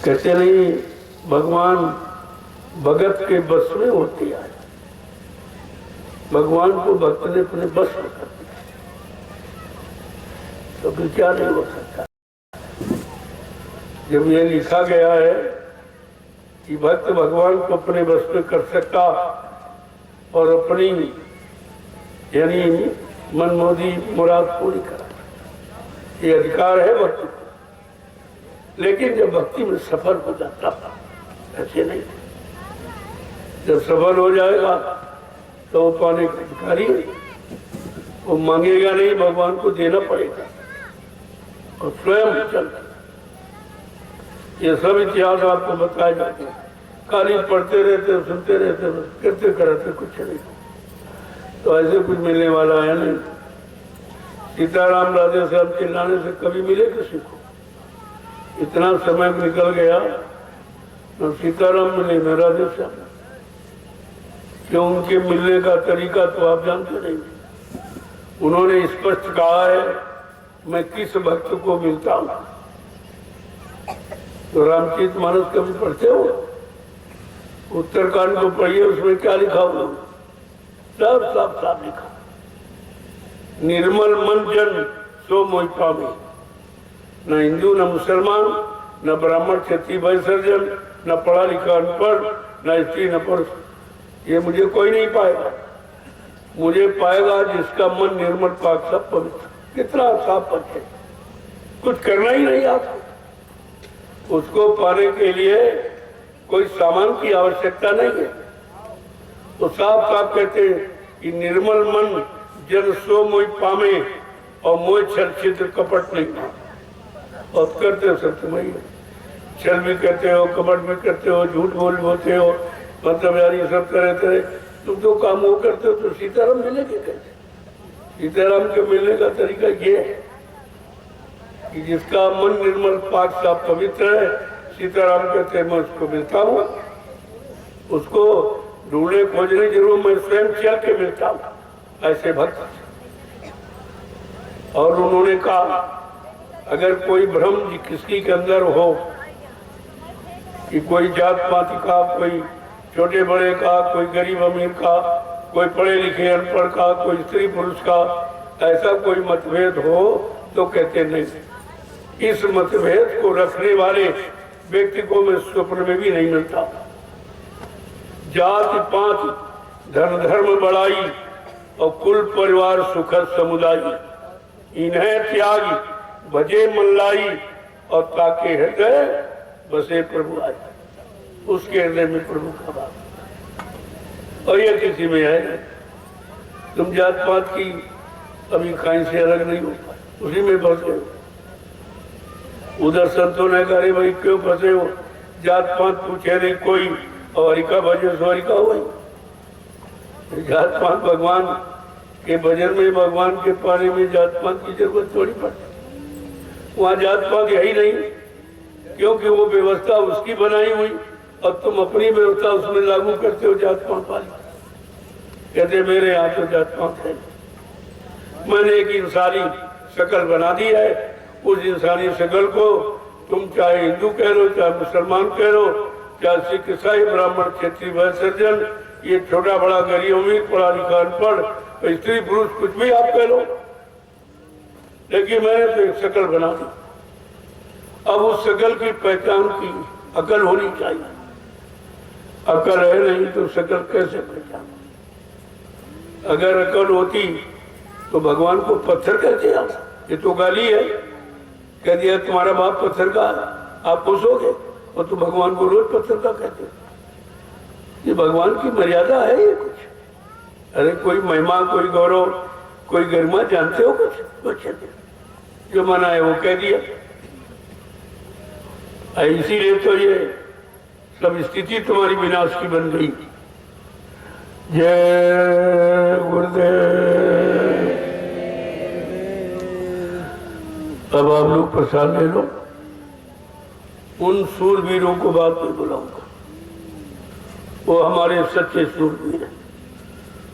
कहते नहीं भगवान भगत के बस में होती है, भगवान को भक्त ने अपने बस में कर दिया, तो फिर क्या नहीं हो सकता। जब ये लिखा गया है कि भक्त भगवान को अपने बस में कर सकता और अपनी यानी मनमोदी मुराद पूरी करा, ये अधिकार है भक्ति को। लेकिन जब भक्ति में सफल हो जाता, ऐसे नहीं, जब सफल हो जाएगा तो वो पाने का अधिकारी है, वो मांगेगा नहीं, भगवान को देना पड़ेगा और स्वयं चलता। ये सब इतिहास आपको बताए जाते हैं, खाली पढ़ते रहते सुनते रहते, करते कराते कुछ नहीं। तो ऐसे कुछ मिलने वाला है नहीं। सीताराम राधे साहब चिल्लाने से कभी मिले किसी को? इतना समय निकल गया न सीताराम मिले न राधे साहब। क्यों? उनके मिलने का तरीका तो आप जानते नहीं। उन्होंने स्पष्ट कहा है मैं किस भक्त को मिलता हूं। तो रामचरितमानस कभी पढ़ते हो? उत्तरकांड को पढ़िए, उसमें क्या लिखा हुआ? सब साफ साफ लिखा, निर्मल मन जन सो मोहि पावे, न हिंदू न मुसलमान न ब्राह्मण क्षत्रिय वैसर्जन, न पढ़ा लिखा अनपढ़, न स्त्री न पुरुष, ये मुझे कोई नहीं पाएगा। मुझे पाएगा जिसका मन निर्मल पाक सब पवित्र। कितना साफ पद है, कुछ करना ही नहीं आपको। उसको पाने के लिए कोई सामान की आवश्यकता नहीं है। तो साफ साफ कहते हैं कि निर्मल मन जन सो मोहि पावे और मोह छल छिद्र कपट नहीं। और करते हो सब तुम ही, छल भी करते हो, कपट भी करते हो, झूठ बोलते हो, मतलब यार ये सब करते। तुम तो काम वो करते हो, तो सीताराम मिलेंगे कैसे? सीताराम के मिलने का तरीका ये है कि जिसका मन निर्मल पाक साफ पवित्र है, सीताराम कहते हैं मैं उसको मिलता हूँ। उसको ढूंढने खोजने जरूर, मैं स्वयं चल के मिलता हूँ ऐसे भक्त। और उन्होंने कहा अगर कोई भ्रम किसी के अंदर हो कि कोई जात पात का, कोई छोटे बड़े का, कोई गरीब अमीर का, कोई पढ़े लिखे अनपढ़ का, कोई स्त्री पुरुष का, ऐसा कोई मतभेद हो, तो कहते नहीं, इस मतभेद को रखने वाले व्यक्ति को मैं स्वप्न में भी नहीं मिलता। जाति पात धन धर्म बढ़ाई और कुल परिवार सुखद समुदाय, इन्हें त्यागी भजे मन लाई और ताके हृदय बसे प्रभु आए। उसके हृदय में प्रभु का बात, और यह किसी में है नहीं। तुम जात पात की अभी कहीं से अलग नहीं हो पाए, उसी में फंस गए। उधर संतों ने कहा भाई क्यों फंसे हो? जात पात पूछे नहीं कोई, और हरिका भजन सो हरिका हुई। जात पात भगवान के भजन में, भगवान के पाने में जात पात की जरूरत थोड़ी पड़ती। वहाँ जात पात है ही नहीं, क्योंकि वो व्यवस्था उसकी बनाई हुई और तुम अपनी व्यवस्था उसमें लागू करते हो जात पात वाली। कहते मेरे यहाँ तो जात पात है। मैंने एक इंसानी शक्ल बना दी है, उस इंसानी शक्ल को तुम चाहे हिंदू कह लो, चाहे मुसलमान कह लो, चाहे सिख ईसाई ब्राह्मण क्षत्रिय वैसर्जन, ये छोटा बड़ा गरीब अमीर पढ़ा लिखा अनपढ़, स्त्री पुरुष कुछ भी आप कह लो, लेकिन मैंने तो एक शक्ल बना दी। अब उस शक्ल की पहचान की अकल होनी चाहिए। अकल है नहीं तो शक्ल कैसे पहचान? अगर अकल होती तो भगवान को पत्थर कहते आप, ये तो गाली है। कह दिया तुम्हारा बाप पत्थर का, आप पूछोगे और तुम भगवान को रोज पत्थर का कहते हो। ये भगवान की मर्यादा है ये कुछ? अरे कोई महिमा, कोई गौरव, कोई गरिमा जानते हो कुछ? बच्चे जो मना है वो कह दिया। इसीलिए तो ये सब स्थिति तुम्हारी विनाश की बन गई। जय गुरुदेव। अब आप लोग प्रसाद ले लो। उन सूरवीरों को बात में बुलाऊंगा, वो हमारे सच्चे सूरवीर हैं,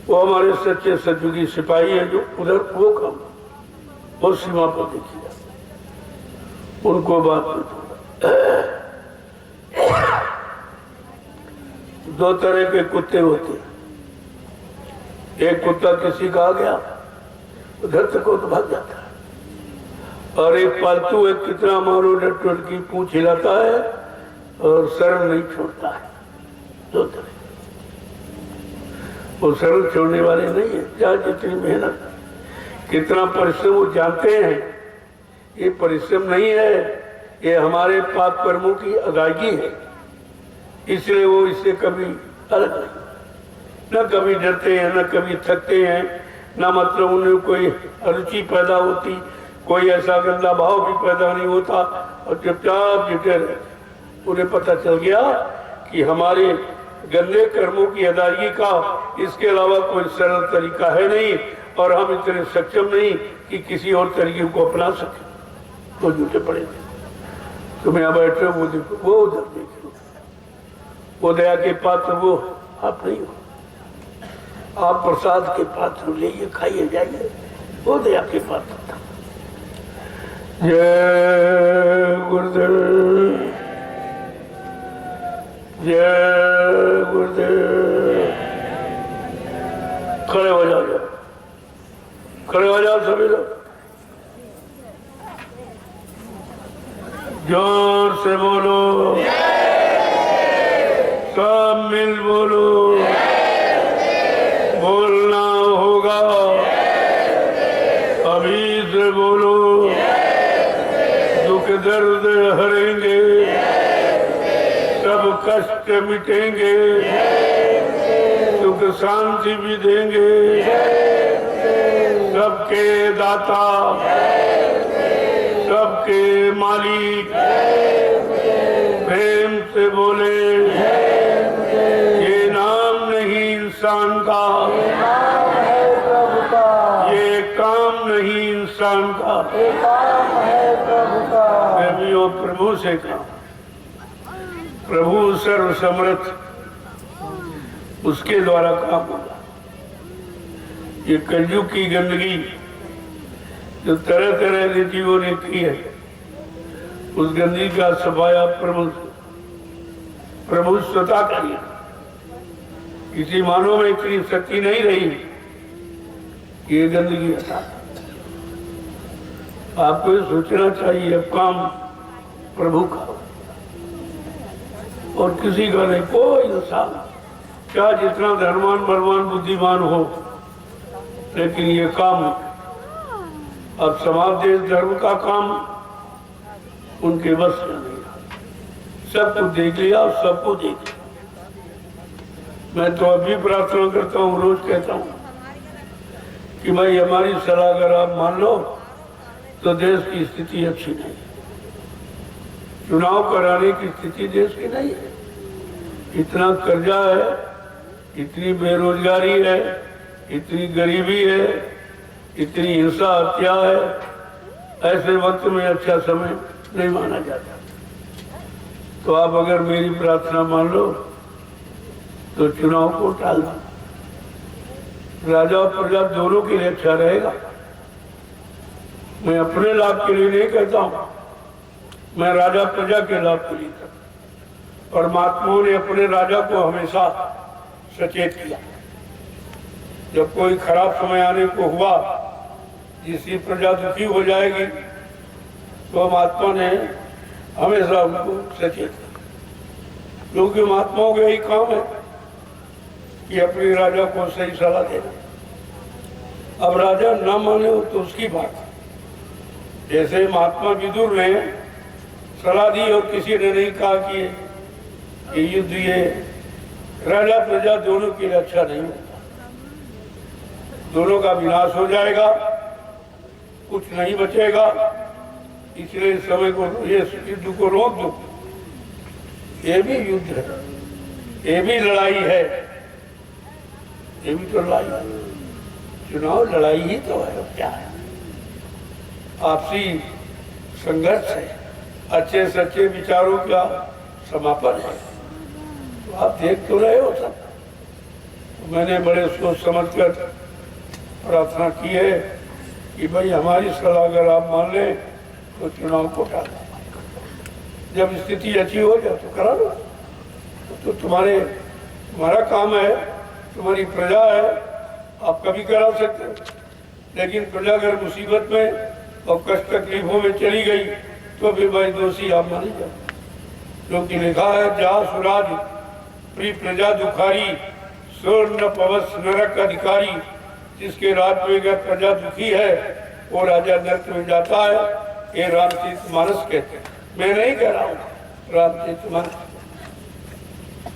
वो हमारे सच्चे सतयुगी सिपाही हैं जो उधर वो काम वो सीमा पर देखिए, उनको बात में दूंगा। दो तरह के कुत्ते होते हैं। एक कुत्ता किसी का आ गया उधर तक वो तो भाग जाता है, और एक पालतू एक कितना मारो डर की पूंछ हिलाता है और शर्म नहीं छोड़ता है। दो तरह। वो शर्म छोड़ने वाले नहीं है, चाहे जितनी मेहनत कितना परिश्रम वो जानते हैं। ये परिश्रम नहीं है, ये हमारे पाप कर्मों की अदायगी है, इसलिए वो इससे कभी अलग नहीं, न कभी डरते हैं, न कभी थकते हैं, न मतलब उन्हें कोई अरुचि पैदा होती, कोई ऐसा गंदा भाव भी पैदा नहीं होता, और चुपचाप जुटे रहते। उन्हें पता चल गया कि हमारे गंदे कर्मों की अदायगी का इसके अलावा कोई सरल तरीका है नहीं, और हम इतने सक्षम नहीं कि किसी और तरीके को अपना सके। तो जुटे पड़े थे। तुम यहाँ बैठे हो, वो देखो, वो उधर देखो, वो दया के पात्र वो आप नहीं हो। आप प्रसाद के पात्र लेइए, खाइए, जाइए, वो दया के पात्र था। जय गुरुदेव, जय गुरुदेव। खड़े हो जाओ, खड़े हो जाओ सभी लोग, जोर से बोलो, सब मिल बोलो, बोलना होगा, अभी से बोलो, दुख दर्द हरेंगे, सब कष्ट मिटेंगे, सुख शांति भी देंगे, सबके दाता, सबके मालिक, प्रेम से बोले, ये नाम नहीं इंसान का, ये काम नहीं इंसान का, प्रेमियों प्रभु से कहा। प्रभु सर्व समर्थ, उसके द्वारा काम होगा। ये कलयुग की गंदगी जो तरह तरह के जीवों ने की है, उस गंदगी का सफाया प्रभु स्वतः किया। किसी मानव में इतनी शक्ति नहीं रही कि ये गंदगी हटा। आपको ये सोचना चाहिए, अब काम प्रभु का और किसी का नहीं। कोई इंसान क्या जितना धर्मान बलवान बुद्धिमान हो, लेकिन ये काम अब समाज देश धर्म का काम उनके बस में नहीं। सब कुछ देख लिया और सबको देख लिया। मैं तो अभी प्रार्थना करता हूँ, रोज कहता हूँ कि भाई हमारी सलाह अगर आप मान लो तो देश की स्थिति अच्छी नहीं है। चुनाव कराने की स्थिति देश की नहीं है। इतना कर्जा है, इतनी बेरोजगारी है, इतनी गरीबी है, इतनी हिंसा हत्या है। ऐसे वक्त में अच्छा समय नहीं माना जाता। तो आप अगर मेरी प्रार्थना मान लो तो चुनाव को टाल दो। राजा और प्रजा दोनों के लिए अच्छा रहेगा। मैं अपने लाभ के लिए नहीं कहता हूं, मैं राजा प्रजा के लाभ के लिए कहता हूं। परमात्माओं ने अपने राजा को हमेशा सचेत किया। जब कोई खराब समय आने को हुआ, जिसकी प्रजा दुखी हो जाएगी, तो महात्मा ने हमेशा उनको सचेत किया। क्योंकि महात्माओं का यही काम है कि अपने राजा को सही सलाह देना। अब राजा ना माने हो तो उसकी बात है। जैसे महात्मा विदुर ने सलाह दी और किसी ने नहीं कहा कि ये युद्ध ये राजा प्रजा दोनों के लिए अच्छा नहीं होता, दोनों का विनाश हो जाएगा, कुछ नहीं बचेगा, इसलिए इस समय को ये युद्ध को रोक दो। ये भी युद्ध है, ये भी लड़ाई है, ये भी तो लड़ाई है। चुनाव लड़ाई ही तो है, क्या है, आपसी संघर्ष है, अच्छे सच्चे विचारों का समापन है। तो आप देख तो रहे हो सब। तो मैंने बड़े सोच समझ कर प्रार्थना की है कि भाई हमारी सलाह अगर आप मान लें तो चुनाव को टालो, जब स्थिति अच्छी हो जाए तो करा लो। तो तुम्हारा काम है, तुम्हारी प्रजा है, आप कभी करा सकते हो। लेकिन प्रजा अगर मुसीबत में और कष्ट तकलीफों में चली गई तो फिर भाई दोषी आप मानी जाओ। क्योंकि लिखा है जा सुराज प्रिय प्रजा दुखारी, स्वर्ण पवस नरक अधिकारी। जिसके राज में अगर प्रजा दुखी है वो राजा नरक में जाता है। ये रामचरितमानस कहते हैं, मैं नहीं कह रहा हूँ रामचरितमानस,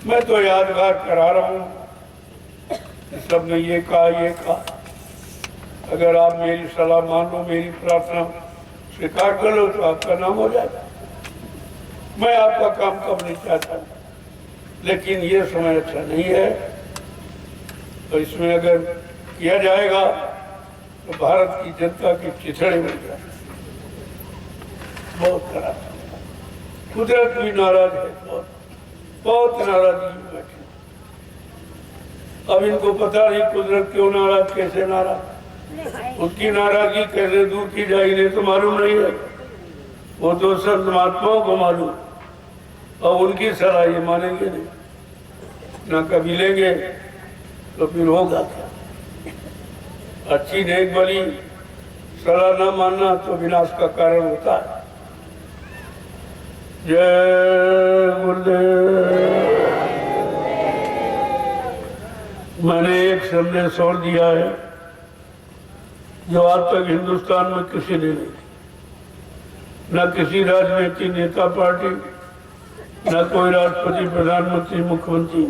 मैं तो यादगार करा रहा हूँ। सबने ये कहा। अगर आप मेरी सलाह मान लो, मेरी प्रार्थना स्वीकार कर लो तो आपका नाम हो जाएगा। मैं आपका काम कब नहीं चाहता, लेकिन ये समय अच्छा नहीं है। तो इसमें अगर किया जाएगा तो भारत की जनता की चिथड़े बन जाए, बहुत खराब। कुदरत भी नाराज है, बहुत नाराजगी में बैठी। अब इनको पता नहीं कुदरत क्यों नाराज, कैसे नाराज, उसकी नाराजगी कैसे दूर की जाएगी तो मालूम नहीं है। वो तो संत महात्माओं को मालूम, और उनकी सलाह ये मानेंगे नहीं, ना कभी लेंगे तो फिर होगा क्या। अच्छी नेक भली सलाह ना मानना तो विनाश का कारण होता है। जय गुरुदेव। मैंने एक संदेश और दिया है जो आज तक हिंदुस्तान में किसी ने नहीं, न किसी राजनीतिक नेता पार्टी, न कोई राष्ट्रपति प्रधानमंत्री मुख्यमंत्री,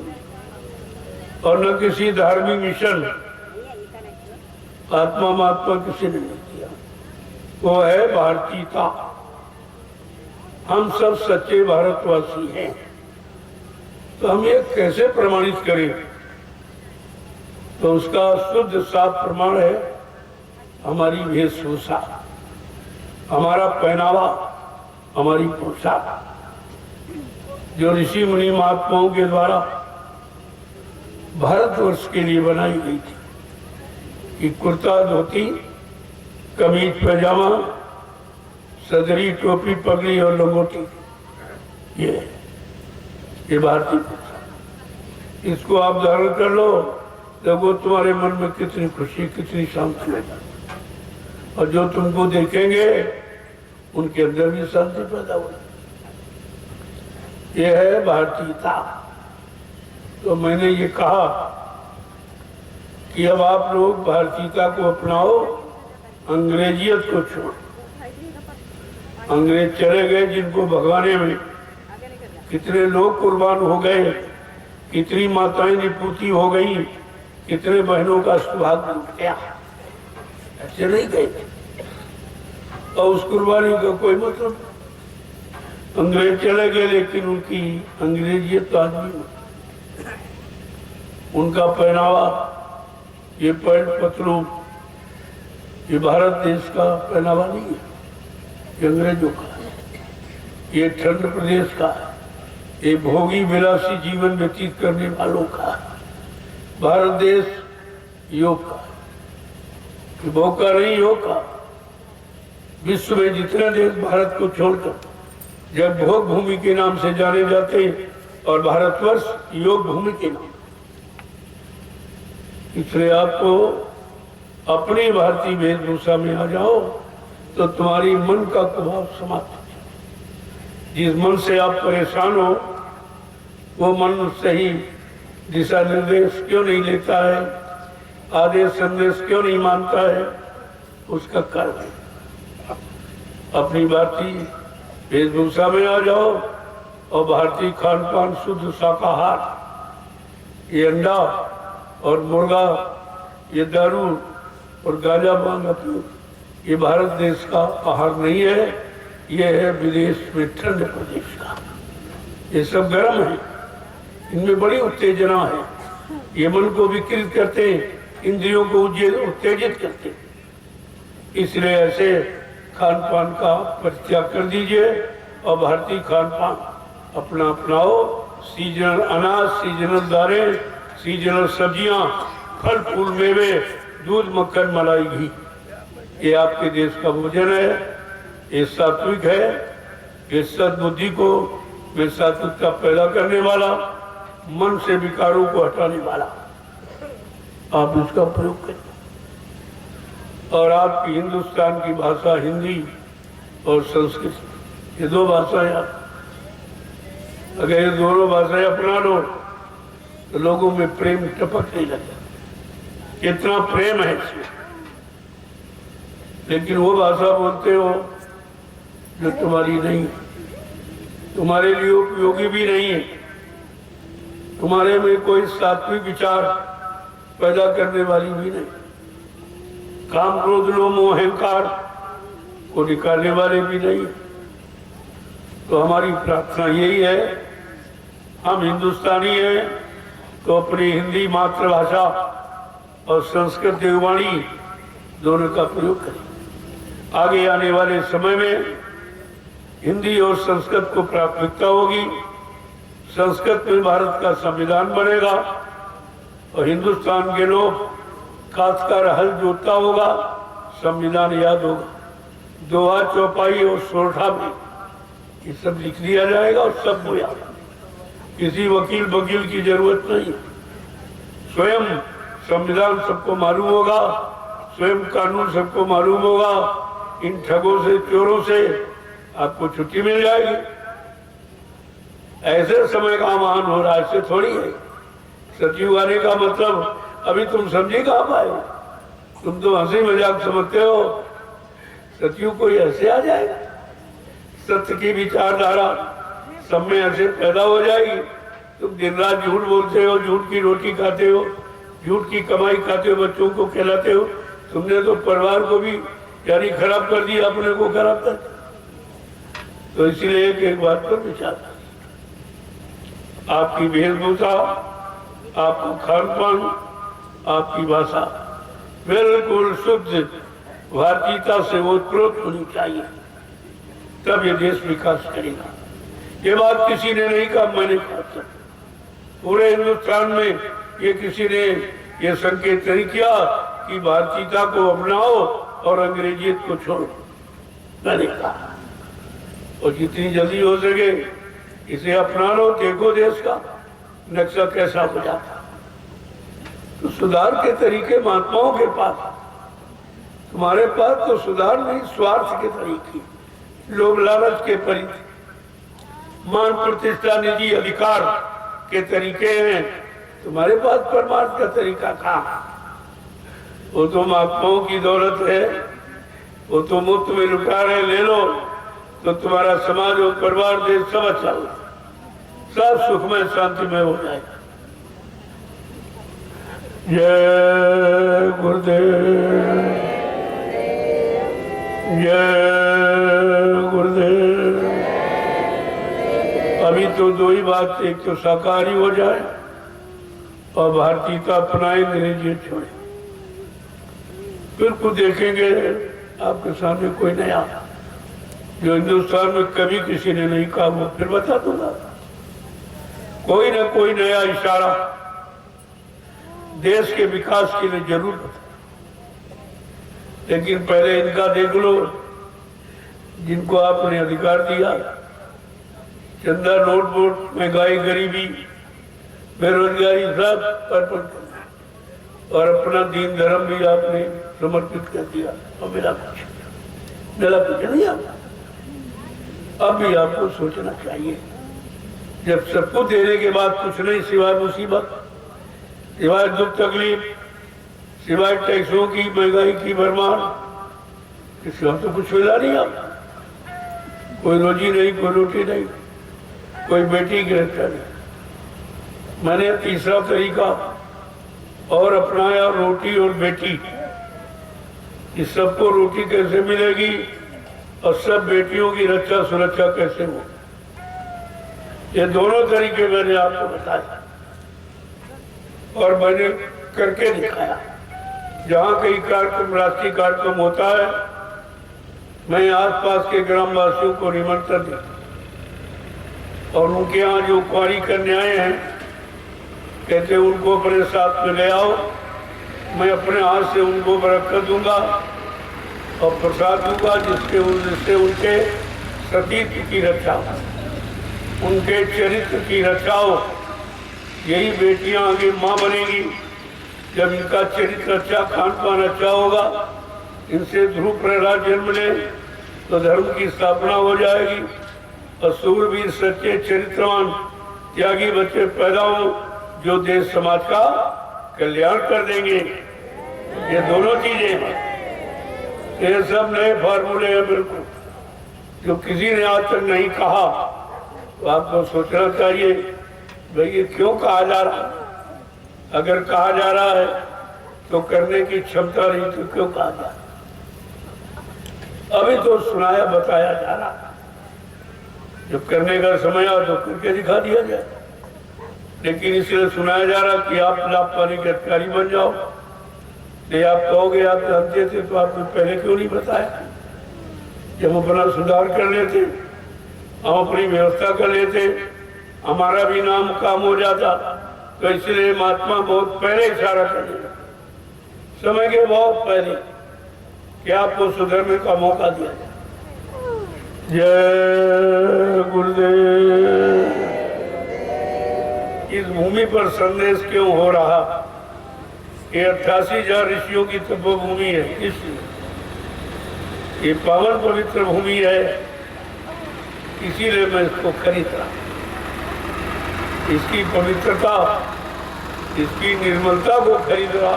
और न किसी धार्मिक मिशन आत्मा महात्मा किसी ने नहीं किया। वो है भारतीयता। हम सब सच्चे भारतवासी हैं। तो हम ये कैसे प्रमाणित करें? तो उसका शुद्ध साफ प्रमाण है हमारी वेशभूषा, हमारा पहनावा, हमारी पोशाक, जो ऋषि मुनि महात्माओं के द्वारा भारतवर्ष के लिए बनाई गई थी। कि कुर्ता धोती, कमीज पैजामा, सदरी टोपी पगड़ी और लंगोटी, ये भारतीय पोशाक। इसको आप धारण कर लो, देखो तुम्हारे मन में कितनी खुशी, कितनी शांति होगी, और जो तुमको देखेंगे उनके अंदर भी शांति पैदा होगी। ये है भारतीयता। तो मैंने ये कहा कि अब आप लोग भारतीयता को अपनाओ, अंग्रेजियत को छोड़ो। अंग्रेज चले गए, जिनको भगाने में कितने लोग कुर्बान हो गए, कितनी माताएं निपुती हो गई, कितने बहनों का सुहाग टूट गया। ऐसे नहीं गए, और उस कुर्बानी का कोई मतलब। अंग्रेज चले गए, लेकिन उनकी अंग्रेजियत तो आज भी, उनका पहनावा, ये पैंट पतलून, ये भारत देश का पहनावा नहीं है, ये अंग्रेजों का है। ये ठंड प्रदेश का है, ये भोगी विलासी जीवन व्यतीत करने वालों का है। भारत देश योग का है, भोग का नहीं, योग का। विश्व में जितने देश भारत को छोड़कर जब भोग भूमि के नाम से जाने जाते हैं, और भारतवर्ष योग भूमि के नाम। इसलिए आपको अपनी भारतीय वेशभूषा में आ जाओ तो तुम्हारी मन का प्रभाव समाप्त हो जाए। जिस मन से आप परेशान हो वो मन सही दिशा निर्देश क्यों नहीं लेता है? आदेश संदेश क्यों नहीं मानता है, उसका कारण अपनी भारतीय वेशभूषा में आ जाओ और भारतीय खान पान शुद्ध शाकाहार, ये अंडा और मुर्गा, ये दारू और गांजा भांग, ये भारत देश का आहार नहीं है, ये है विदेश में ठंड प्रदेश का। ये सब गर्म है, इनमें बड़ी उत्तेजना है, ये मन को विकृत करते हैं, इंद्रियों को उत्तेजित करते हैं। इसलिए ऐसे खान पान का परित्याग कर दीजिए और भारतीय खान पान अपना अपनाओ। सीजनल अनाज, सीजनल दालें, सीजनल सब्जियां, फल फूल मेवे, दूध मक्खन मलाई घी, ये आपके देश का भोजन है, ये सात्विक है, ये सद्बुद्धि को वे सात्विकता पैदा करने वाला, मन से विकारों को हटाने वाला, आप इसका प्रयोग करें। और आपकी हिंदुस्तान की भाषा हिंदी और संस्कृत, ये दो भाषाएं आप अगर ये दोनों भाषाएं अपना लो तो लोगों में प्रेम टपक नहीं लगता, इतना प्रेम है इसमें। लेकिन वो भाषा बोलते हो जो तुम्हारी नहीं है, तुम्हारे लिए उपयोगी भी नहीं है, तुम्हारे में कोई सात्विक विचार पैदा करने वाली भी नहीं, काम क्रोध लोभ मोह अहंकार को निकालने वाले भी नहीं। तो हमारी प्रार्थना यही है, हम हिंदुस्तानी हैं तो अपनी हिंदी मातृभाषा और संस्कृत देववाणी दोनों का प्रयोग करें। आगे आने वाले समय में हिंदी और संस्कृत को प्राथमिकता होगी, संस्कृत में भारत का संविधान बनेगा और हिंदुस्तान के लोग खासकर हल जोतता होगा, संविधान याद होगा, दोहा चौपाई और सोरठा में ये सब लिख दिया जाएगा और सबको याद। किसी वकील की जरूरत नहीं, स्वयं संविधान सबको मालूम होगा, स्वयं कानून सबको मालूम होगा। इन ठगों से चोरों से आपको छुट्टी मिल जाएगी। ऐसे समय का आह्वान हो रहा है, ऐसे थोड़ी है। सचिव आने का मतलब अभी तुम समझे कहाँ पाए, तुम तो हंसी मजाक समझते हो। सचिव कोई ऐसे आ जाएगा, सत्य की विचारधारा सब में ऐसे पैदा हो जाएगी। तुम दिन रात झूठ बोलते हो, झूठ की रोटी खाते हो, झूठ की कमाई खाते हो, बच्चों को खिलाते हो। तुमने तो परिवार को भी यानी खराब कर दिया, अपने को खराब कर दिया। तो इसलिए एक बात पर विचार, आपकी वेशभूषा, आपका खान पान, आपकी भाषा बिल्कुल शुद्ध भारतीयता से ओतप्रोत होनी चाहिए, तब ये देश विकास करेगा। ये बात किसी ने नहीं कहा, मैंने कहा। पूरे हिंदुस्तान में ये किसी ने ये संकेत नहीं किया कि भारतीयता को अपनाओ और अंग्रेजियत को छोड़ो, मैंने कहा। और जितनी जल्दी हो सके इसे अपना लो, देखो देश का नक्शा कैसा हो जाता। तो सुधार के तरीके महात्माओं के पास, तुम्हारे पास तो सुधार नहीं, स्वार्थ के तरीके, लोभ लालच के परिधि, मान प्रतिष्ठा निजी अधिकार के तरीके हैं। तुम्हारे पास परमार्थ का तरीका कहाँ? वो तो महात्माओं की दौलत है, वो तो मुफ्त में लुटा रहे, ले लो तो तुम्हारा समाज और परिवार देश सब अच्छा हो, सब सुखमय शांतिमय हो जाएगा। जय गुरुदेव, जय गुरुदेव। अभी तो दो ही बात, एक तो शाकाहारी हो जाए और भारतीयता अपनाए, अंग्रेजियत छोड़े। फिर कुछ देखेंगे आपके सामने कोई नया जो हिंदुस्तान में कभी किसी ने नहीं कहा, वो फिर बता दूंगा। कोई ना कोई नया इशारा देश के विकास के लिए जरूर बता। लेकिन पहले इनका देख लो, जिनको आपने अधिकार दिया, चंदा नोट वोट, महंगाई, गरीबी, बेरोजगारी सब अर्पण करना और अपना दीन धर्म भी आपने समर्पित कर दिया। और मेरा कुछ नहीं आता। अब भी आपको सोचना चाहिए, जब सबको देने के बाद कुछ नहीं सिवाय मुसीबत, सिवाय दुख तकलीफ, सिवाय टैक्सों की, महंगाई की भरमार, इससे हम तो कुछ मिला नहीं। आप कोई रोजी नहीं, कोई रोटी नहीं, कोई बेटी की रक्षा नहीं। मैंने तीसरा तरीका और अपनाया, रोटी और बेटी। इस सबको रोटी कैसे मिलेगी और सब बेटियों की रक्षा सुरक्षा कैसे हो, ये दोनों तरीके मैंने आपको बताए और मैंने करके दिखाया। जहाँ कहीं कार्यक्रम, राष्ट्रीय कार्यक्रम होता है, मैं आसपास के ग्रामवासियों को निमंत्रण देता और उनके यहाँ जो क्वारी करने आए हैं, कहते उनको अपने साथ में ले आओ, मैं अपने हाथ से उनको बरकत दूंगा और प्रसाद दूंगा, जिससे उनके सतीत्व की रक्षा हो, उनके चरित्र की रक्षा हो। यही बेटियां आगे माँ बनेगी। जब इनका चरित्र अच्छा, खान पान अच्छा होगा, इनसे ध्रुव प्रहलाद जन्म ले तो धर्म की स्थापना हो जाएगी और सूरवीर, सच्चे, चरित्रवान, त्यागी बच्चे पैदा हो जो देश समाज का कल्याण कर देंगे। ये दोनों चीजें, ये सब नए फार्मूले हैं बिल्कुल, जो किसी ने आज तक नहीं कहा। तो आपको सोचना चाहिए भाई ये क्यों कहा जा रहा है। अगर कहा जा रहा है तो करने की क्षमता नहीं, तो क्यों कहा जा रहा है। अभी तो सुनाया बताया जा रहा है, जब करने का समय आ तो करके दिखा दिया जाए। लेकिन इसलिए सुनाया जा रहा कि आप लाभ पाने के अधिकारी बन जाओ। नहीं, आप कहोगे आप जानते थे तो आपने पहले क्यों नहीं बताया। जब अपना सुधार कर लेते, हम अपनी व्यवस्था कर लेते, हमारा भी नाम काम हो जाता। तो इसलिए महात्मा बहुत पहले इशारा कर दिया, समय के बहुत पहले, कि आपको सुधरने का मौका दिया जाए। जय गुरुदेव। इस भूमि पर संदेश क्यों हो रहा। ये 88,000 ऋषियों की तपोभूमि है, इसलिए ये पावन पवित्र भूमि है, इसीलिए मैं इसको खरीद रहा। इसकी पवित्रता, इसकी निर्मलता को खरीद रहा,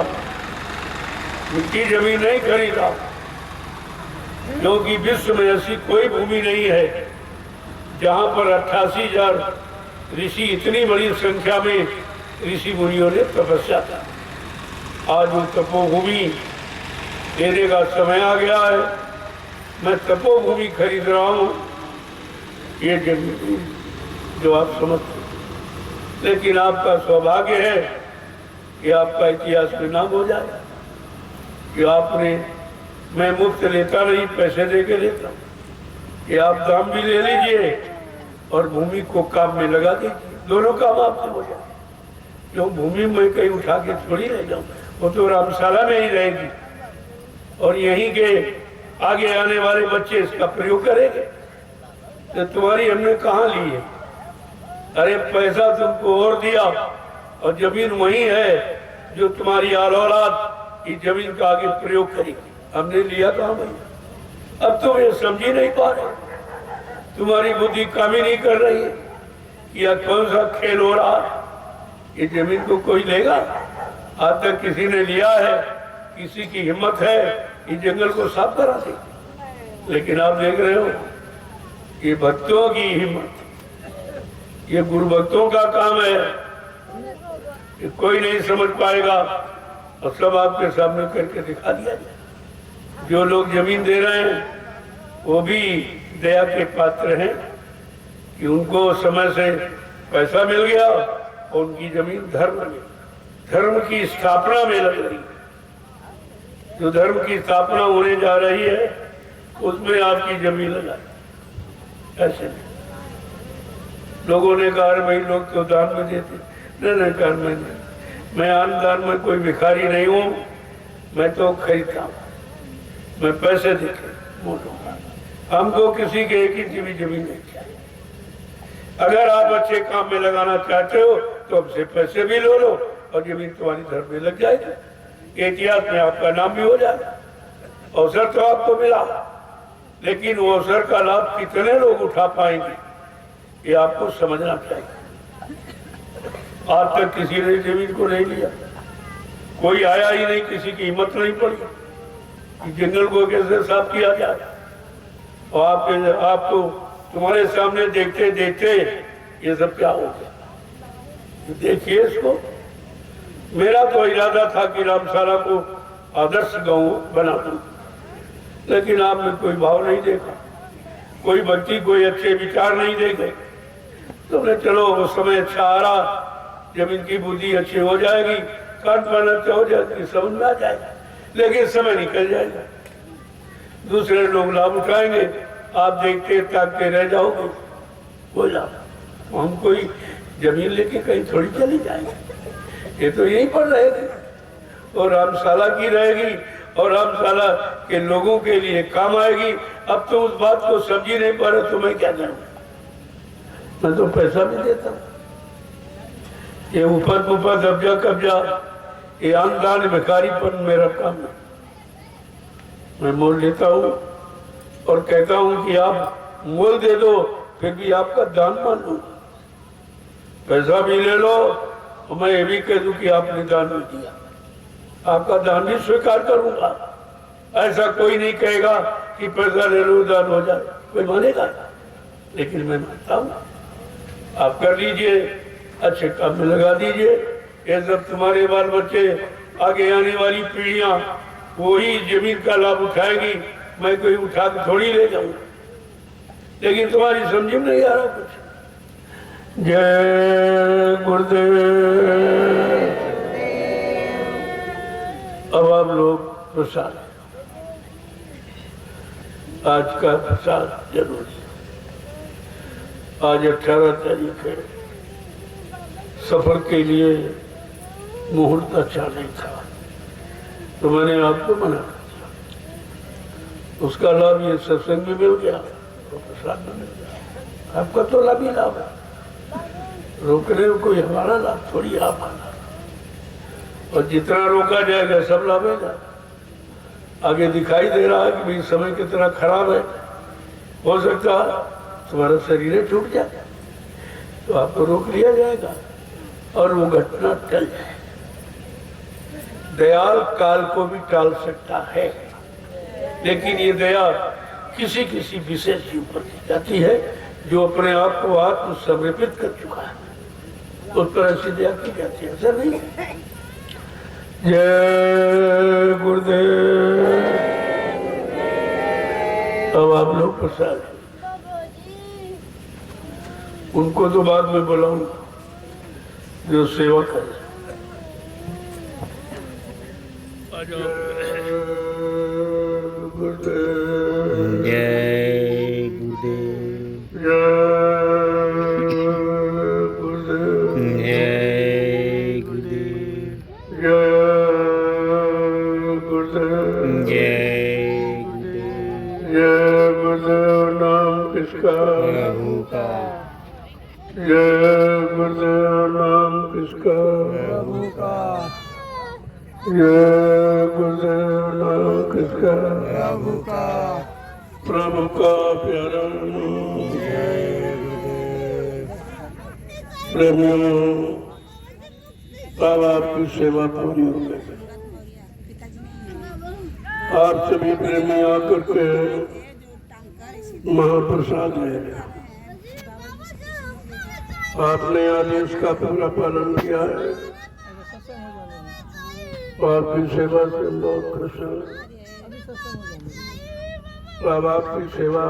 मिट्टी जमीन नहीं खरीद रहा। क्योंकि विश्व में ऐसी कोई भूमि नहीं है जहां पर 88,000 ऋषि, इतनी बड़ी संख्या में ऋषि मुनियों ने तपस्या का। आज वो तपोभूमि देने का समय आ गया है। मैं तपोभूमि खरीद रहा हूँ, ये जमीन जो आप समझते। लेकिन आपका सौभाग्य है कि आपका इतिहास में नाम हो जाए कि आपने, मैं मुफ्त लेता नहीं, पैसे दे के लेता हूँ, कि आप दाम भी ले लीजिए और भूमि को काम में लगा दीजिए। दोनों काम आपसे हो जाए। क्यों भूमि में कहीं उठा के थोड़ी रह जाऊँ, वो तो रामशाला में ही रहेगी और यहीं के आगे आने वाले बच्चे इसका प्रयोग करेंगे। तो तुम्हारी हमने कहाँ ली है। अरे पैसा तुमको और दिया और जमीन वही है जो तुम्हारी औलाद इस जमीन का आगे प्रयोग करेगी। हमने लिया कहाँ भाई। अब तुम ये समझ ही नहीं पा रहे, तुम्हारी बुद्धि काम ही नहीं कर रही है कि यह कौन सा खेल हो रहा है। ये जमीन को कोई लेगा। आज तक किसी ने लिया है, किसी की हिम्मत है इस जंगल को साफ करा दे। लेकिन आप देख रहे हो ये भक्तों की हिम्मत, ये गुरु भक्तों का काम है। ये कोई नहीं समझ पाएगा और सब आपके सामने करके दिखा दिया जाए। जो लोग जमीन दे रहे हैं वो भी दया के पात्र हैं कि उनको समय से पैसा मिल गया और उनकी जमीन धर्म की स्थापना में लग रही। जो धर्म की स्थापना होने जा रही है उसमें आपकी जमीन लगा। ऐसे नहीं। लोगों ने कहा भाई लोग तो दान में देते, नहीं दान में नहीं। मैं दान में कोई भिखारी नहीं हूँ, मैं तो खरीदता हूँ, मैं पैसे देके बोलूँगा। हमको किसी के एक ही जमीन नहीं चाहिए। अगर आप अच्छे काम में लगाना चाहते हो तो हमसे पैसे भी लो और जमीन तुम्हारी धर्म में लग जाएगी। इतिहास में आपका नाम भी हो जाएगा। अवसर तो आपको मिला, लेकिन वो अवसर का लाभ कितने लोग उठा पाएंगे ये आपको समझना चाहिए। आज तक किसी ने जमीन को नहीं लिया। कोई आया ही नहीं, किसी की हिम्मत नहीं पड़ी कि जंगल को कैसे साफ किया जाए। और आपको तुम्हारे सामने देखते देखते ये सब क्या हो गया। तो देखिए इसको। मेरा तो इरादा था कि रामशाला को आदर्श गांव बना दूं, लेकिन आपने कोई भाव नहीं देखा, कोई भक्ति, कोई अच्छे विचार नहीं देखे। तो मैं चलो वो समय अच्छा आ रहा, जब इनकी बुद्धि अच्छी हो जाएगी, काटपन अच्छा हो जाएगी, समझ में आ जाएगा, लेकिन समय निकल जाएगा, दूसरे लोग लाभ उठाएंगे, आप देखते ताकते रह जाओगे। हो जाओ, हम कोई जमीन लेके कहीं थोड़ी चली जाएंगे, ये तो यहीं पर रहेगी और रामशाला की रहेगी और रामशाला के लोगों के लिए काम आएगी। अब तो उस बात को समझी नहीं पा रहे, तो मैं क्या करूं? मैं तो पैसा भी देता हूं। ये ऊपर ऊपर दबजा कब्जा, ये आमदान भिखारीपन मेरा काम है। मैं मोल लेता हूं और कहता हूं कि आप मोल दे दो, फिर भी आपका दान मान लो। पैसा भी ले लो और मैं ये भी कह दूं कि आपने दान नहीं दिया, आपका दान भी स्वीकार करूंगा। ऐसा कोई नहीं कहेगा कि पैसा ले लो दान हो जाए, कोई मानेगा, लेकिन मैं मानता हूं। आप कर लीजिए, अच्छे काम में लगा दीजिए। ये सब तुम्हारे बाल बच्चे, आगे आने वाली पीढ़ियां वही जमीन का लाभ उठाएगी। मैं कोई उठा के थोड़ी ले जाऊंगा, लेकिन तुम्हारी समझ में नहीं आ रहा कुछ। जय गुरुदेव। अब आप लोग प्रसाद, आज का प्रसाद जरूरी। आज 18 तारीख है, सफर के लिए मुहूर्त अच्छा नहीं था, तो मैंने आपको मना कर दिया। उसका लाभ ये सत्संग में मिल गया तो प्रसाद में मिल गया। आपका तो लाभ ही लाभ है, रोकने में कोई हमारा लाभ थोड़ी आप आना। और जितना रोका जाएगा सब लाभेगा। आगे दिखाई दे रहा है कि भाई समय कितना खराब है, हो सकता तुम्हारा शरीर छूट जाए तो आपको रोक लिया जाएगा और वो घटना टल जाए। दयाल काल को भी टाल सकता है, लेकिन ये दया किसी किसी विशेष जीव पर की जाती है जो अपने आप को आत्म समर्पित कर चुका है, उस पर ऐसी दया की जाती है, ऐसा नहीं है। जय गुरुदेव। अब आप लोग प्रसाद, उनको तो बाद में बुलाऊंगा जो सेवा कर। गुरुदेव जय गुरुदेव। जय गुरुदेव। जय गुरुदेव। जय गुरुदेव। जय गुरुदेव। जय गुरुदेव। नाम किसका? प्रभु का। जय गुरुदेव। नाम किसका? प्रभु का। जय गुरुदेव। नाम किसका? प्रभु का। प्रभु का प्यारा नाम। जय गुरुदेव। प्रेमियों, अब आपकी सेवा पूरी हो गई। आप सभी प्रेमी आकर के महाप्रसाद ले लिया। आपने आदेश का पूरा पालन किया है, आपकी सेवा से बहुत खुश है। अब आपकी सेवा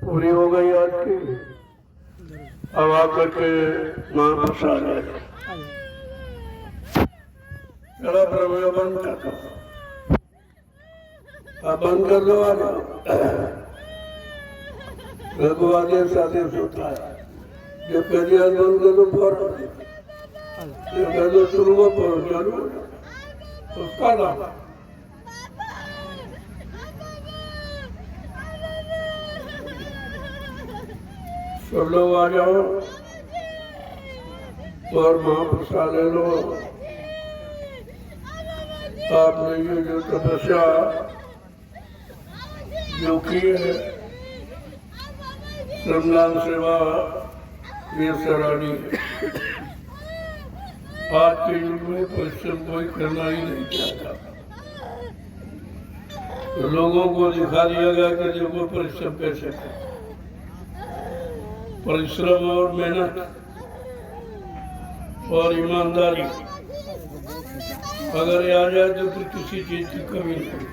पूरी हो गई आज की। अब आकर के महाप्रसाद ले लो। चलो प्रभु बंद कर दो, आप बंद कर दो। आ जाओ। रघु आदेश आदेश होता है, जब कह दिया बंद कर दो फौरन, जब कह दो शुरू हो फौरन चालू हो जाओ, उसका नाम। सब लोग आ जाओ और महाप्रसाद ले लो। आपने ये जो तपस्या जो की है, श्रमदान सेवा, ये सराहनीय है। आज के युग में परिश्रम कोई करना ही नहीं चाहता। तो लोगों को दिखा दिया गया कि देखो परिश्रम कैसे करें। परिश्रम और मेहनत और ईमानदारी अगर ये आ जाए तो फिर किसी चीज की कमी नहीं।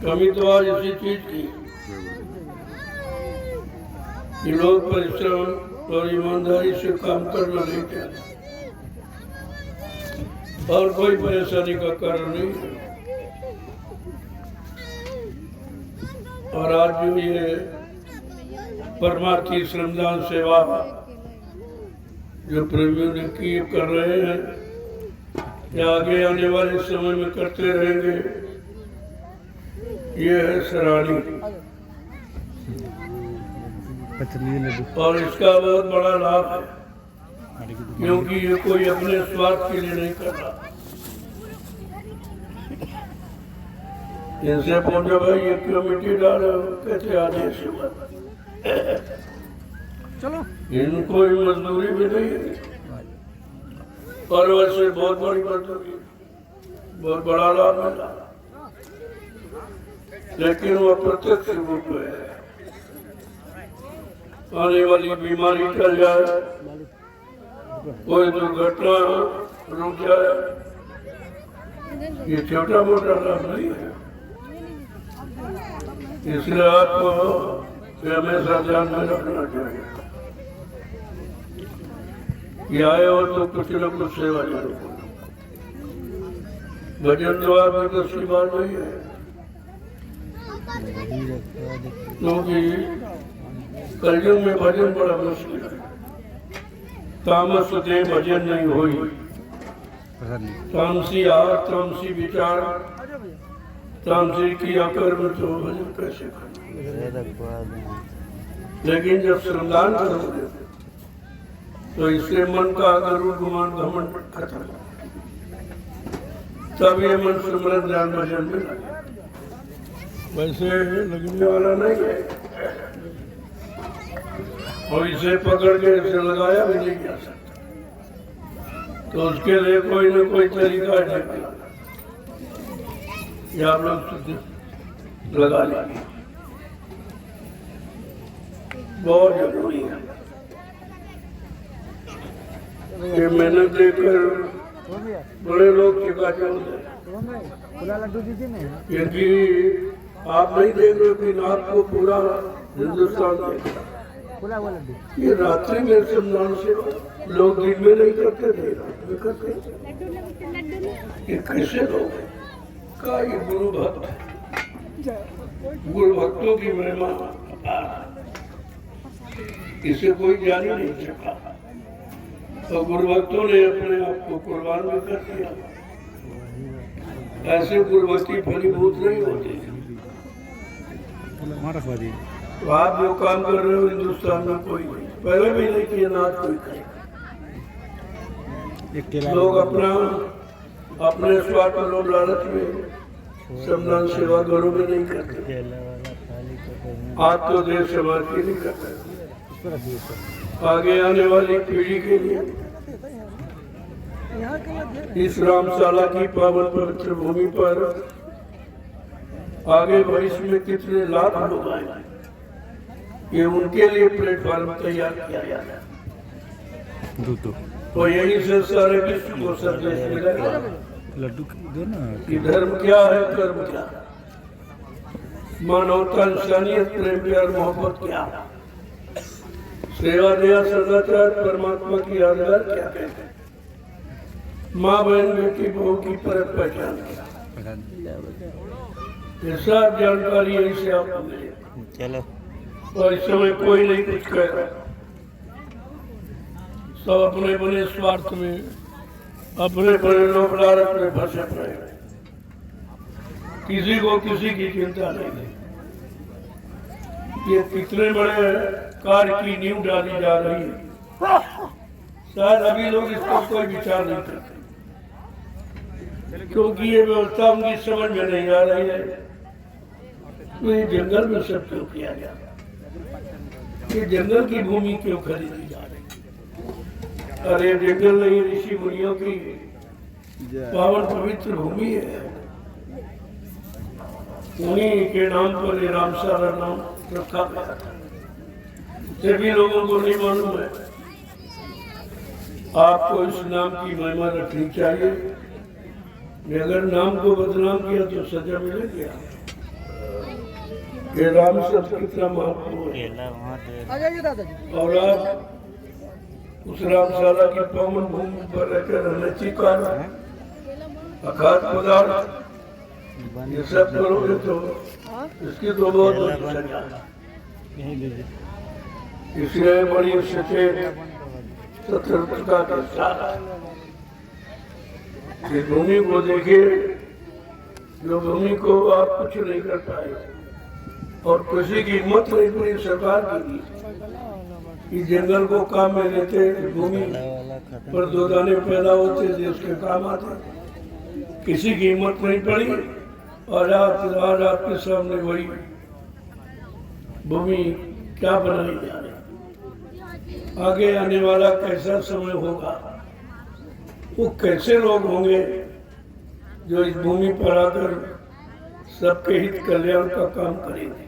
कमी तो आज इसी चीज की कि लोग परिश्रम और ईमानदारी से काम करना नहीं चाहते और कोई परेशानी का कारण नहीं है। और आज जो ये परमार्थी श्रमदान सेवा जो प्रेमियों ने की कर रहे हैं या आगे आने वाले समय में करते रहेंगे, ये है सराहनीय और इसका बहुत बड़ा लाभ है, क्योंकि ये कोई अपने स्वार्थ के लिए नहीं कर रहा। इनसे पूछो भाई ये क्यों मिट्टी डाल रहे हो, कहते आदेश हुआ। चलो इनको कोई मजदूरी भी नहीं है और वैसे बहुत बड़ी मजदूरी, बहुत बड़ा लाभ मिला, लेकिन वो प्रत्यक्ष रूप में है। आने वाली बीमारी टल जाए, कोई दुर्घटना रुक जाए, ये छोटा मोटा लाभ नहीं है। इसलिए आपको हमेशा ध्यान में रखना चाहिए कि आए हो तो कुछ न कुछ सेवा जरूर करो। भजन तो आप दूसरी बात नहीं है, क्योंकि कलयुग में भजन बड़ा मुश्किल है। तामस दे भजन नहीं होई, तामसी आहार तामसी विचार तामसी किया कर्म तो भजन कैसे करो। लेकिन जब श्रमदान करोगे तो इससे मन का अगर गुमान घमंड खत्म, तब ये मन सिमरन ध्यान भजन में लगे। वैसे लगने वाला नहीं है और इसे पकड़ के इसे लगाया भी नहीं जा सकता, तो उसके लिए कोई न कोई तरीका है। ये आप लोग लगा लेंगे, बहुत जरूरी है। ये मेहनत लेकर बड़े लोग चकाचौंध है, क्योंकि आप नहीं देख रहे कि आपको पूरा हिंदुस्तान देख रहा। ये रात्रि में श्रमदान से लोग दिन में नहीं करते थे, रात में करते थे। ये कैसे लोग का ये गुरु भक्त, गुरु भक्तों की महिमा इसे कोई जान ही नहीं सका। तो गुरु भक्तों ने अपने आप को कुर्बान भी कर दिया। ऐसे गुरुभक्ति फलीभूत नहीं होते। तो आप जो काम कर रहे हो हिंदुस्तान में कोई नहीं, पहले भी नहीं किया, ना कोई करेगा। लोग अपने स्वार्थ और लालच में श्रमदान सेवा घरों में नहीं करते, आज तो देश समाज के लिए करते, आगे आने वाली पीढ़ी के लिए। इस रामशाला की पावन पवित्र भूमि पर आगे भविष्य में कितने लाख लोग आए, ये उनके लिए प्लेटफॉर्म तैयार किया गया। तो यही से सारे विश्व को संदेश मिलेगा कि धर्म क्या है, कर्म क्या, मानवता, इंसानियत, प्रेम, प्यार, मोहब्बत क्या, सेवा, दया, सदाचार, परमात्मा की आधार क्या है, माँ बहन बेटी बहू की परख पहचान क्या, ये सब जानकारी यही से आपको मिलेगी। चलो और इस समय कोई नहीं कुछ कह रहा, सब अपने अपने स्वार्थ में, अपने अपने लोक लालच में फंसे पड़े, किसी को किसी की चिंता नहीं। ये कितने बड़े कार्य की नींव डाली जा रही है, शायद अभी लोग इस पर कोई विचार नहीं करते, क्योंकि ये व्यवस्था उनकी समझ में नहीं आ रही है। तो ये जंगल में सब क्यों किया गया, ये जंगल की भूमि क्यों खरीदी जा रही है, और ये जंगल नहीं, ऋषि मुनियों की पावन पवित्र भूमि है। उन्हीं के नाम पर ये रामशाला नाम रखा गया था। सभी लोगों को नहीं मालूम है। आपको इस नाम की महिमा रखनी चाहिए। अगर नाम को बदनाम किया तो सजा मिलेगी। ये राम शब्द कितना महत्वपूर्ण है। और आप उस रामशाला की पावन भूमि पर रहकर अनैतिक कार्य, अखाद्य पदार्थ ये सब करोगे तो इसकी तो बहुत बड़ी सजा है। इसलिए बड़ी सचेत सतर्कता के साथ ये भूमि को देखिए, जो भूमि को आप कुछ नहीं कर पाए और किसी की हिम्मत नहीं पड़ी सरकार की कि जंगल को काम में लेते, भूमि पर दो दाने पैदा होते थे उसके काम आते, किसी की हिम्मत नहीं पड़ी और आज आपके सामने वही भूमि क्या बनाई जा रही। आगे आने वाला कैसा समय होगा, वो कैसे लोग होंगे जो इस भूमि पर आकर सबके हित कल्याण का काम करेंगे।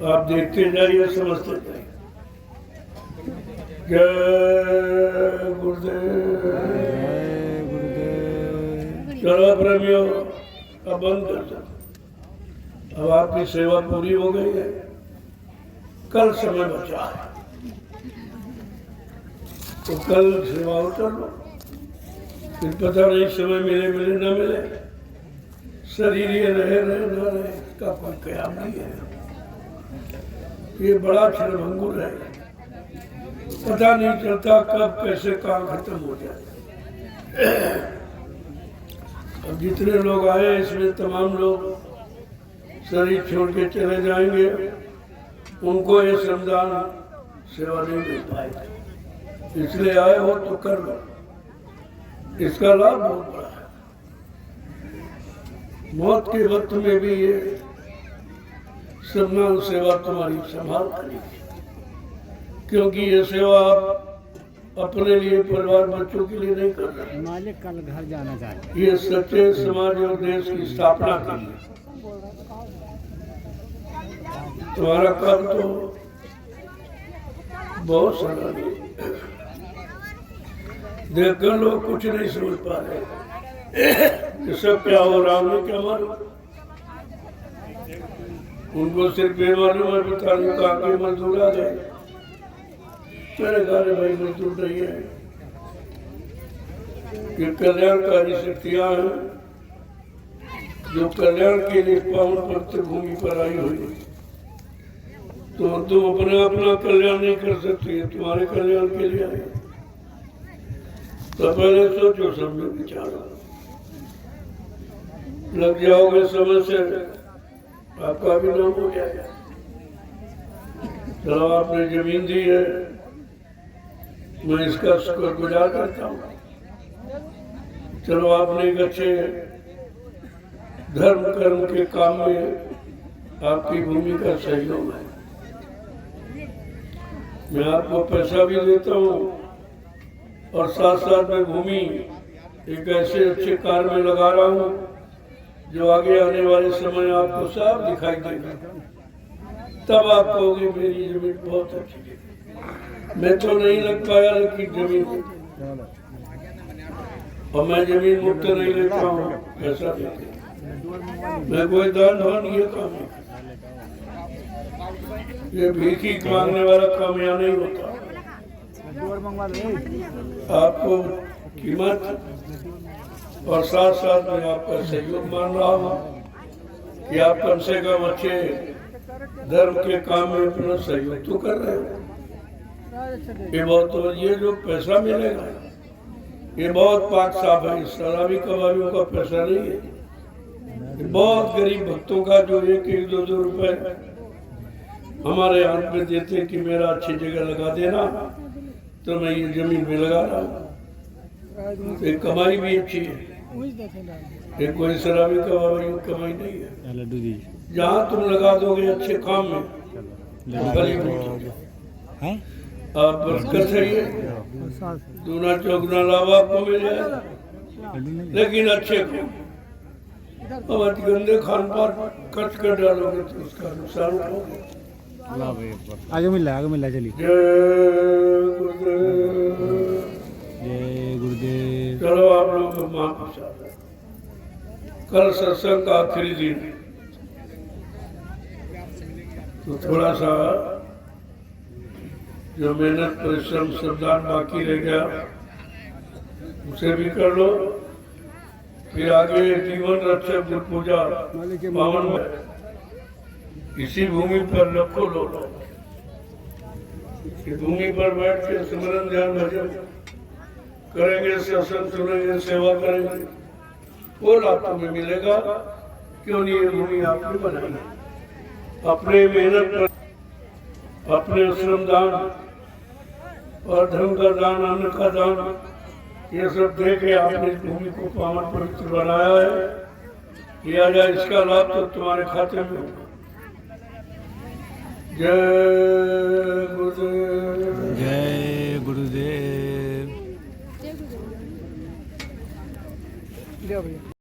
आप देखते जाइए, समझते जाइए। जय गुरुदेव। चलो प्रेमियों, अब बंद कर दो। अब आपकी सेवा पूरी हो गई है। कल समय बचा है तो कल सेवा उतर लो। फिर पता नहीं समय मिले मिले ना मिले, शरीर ये रहे रहे ना रहे, इसका कोई ख्याल नहीं है। ये बड़ा क्षणभंगुर है, पता नहीं चलता कब कैसे काम खत्म हो जाए। अब जितने लोग आए इसमें तमाम लोग शरीर छोड़ के चले जाएंगे, उनको ये श्रमदान सेवा नहीं मिल पाएगी। इसलिए आए हो तो कर लो, इसका लाभ बहुत बड़ा है। मौत के वक्त में भी ये श्रमदान सेवा तुम्हारी संभाल करेगी, क्योंकि ये सेवा आप अपने लिए, परिवार, बच्चों के लिए नहीं कर रहे। मालिक कल घर जाना चाहिए। ये सच्चे समाज और देश की स्थापना के लिए तुम्हारा काम तो बहुत सराहनीय। देखकर लोग कुछ नहीं समझ पा रहे ये सब क्या हो रहा है, क्या मालूम। उनको सिर्फ ये मालूम है बताने का आगे मजदूर आ गए। मेरे घर भाई मजदूर नहीं है, ये कल्याणकारी शक्तियां हैं जो कल्याण के लिए पावन पवित्र भूमि पर आई हुई। तो तुम अपना कल्याण नहीं कर सकते, तुम्हारे कल्याण के लिए आए। तो पहले सोचो, समझो, विचारो। लग जाओगे समय से आपका भी नाम हो जाएगा। चलो, आपने जमीन दी है, मैं इसका शुक्रगुजार करता हूँ। चलो, आपने एक अच्छे धर्म कर्म के काम में आपकी भूमि का सहयोग है। मैं आपको पैसा भी देता हूँ और साथ साथ में भूमि एक ऐसे अच्छे कार्य में लगा रहा हूँ जो आगे आने वाले समय आपको साफ दिखाई देगा। तब आप कहोगे मेरी जमीन बहुत अच्छी है। मैं तो नहीं लग पाया, लेकिन जमीन, और मैं जमीन मुफ्त नहीं लेता हूँ, पैसा देते। मैं कोई दान धान ये काम नहीं, ये भीखी मांगने वाला काम यहाँ नहीं होता। आपको कीमत और साथ साथ में आपका सहयोग मान रहा हूँ कि आप कम से कम अच्छे धर्म के काम में अपना सहयोग तो कर रहे हो। ये बहुत, तो ये जो पैसा मिलेगा ये बहुत पाक साफ है, शराबी कबाबियों का पैसा नहीं है। ये बहुत गरीब भक्तों का जो 1-1, 2-2 रुपए हमारे हाथ में देते कि मेरा अच्छी जगह लगा देना, तो मैं ये जमीन में लगा रहा हूँ। ये कमाई भी अच्छी है, ये कोई शराबी कमाई नहीं है। जहाँ तुम लगा दोगे अच्छे काम में, आप बरकत है ये दूना चौगुना लाभ आपको मिल जाएगा, लेकिन अच्छे को अब अति गंदे खान पान कट कर डालोगे तो उसका नुकसान उठाओगे। आगे मिल रहा है चलिए। जय गुरुदेव। जय गुरुदेव। चलो आप लोग महाप्रसाद, कल सत्संग का आखिरी दिन, तो थोड़ा सा जो मेहनत परिश्रम श्रद्धान बाकी रह गया उसे भी कर लो। फिर आगे जीवन रक्षक गुरु पूजा पावन में इसी भूमि पर लाखों लोग इस भूमि पर बैठ के सिमरन ध्यान भजन करेंगे, सत्संग सुनेंगे, सेवा करेंगे, वो लाभ तुम्हें मिलेगा। क्यों नहीं? ये भूमि आपने बनाई, अपने मेहनत कर, अपने श्रम दान और धन का दान, अन्न का दान, ये सब दे के आपने इस भूमि को पावन पवित्र बनाया है। किया जाए इसका लाभ तो तुम्हारे खाते में होगा। जय गुरुदेव। जय गुरुदेव।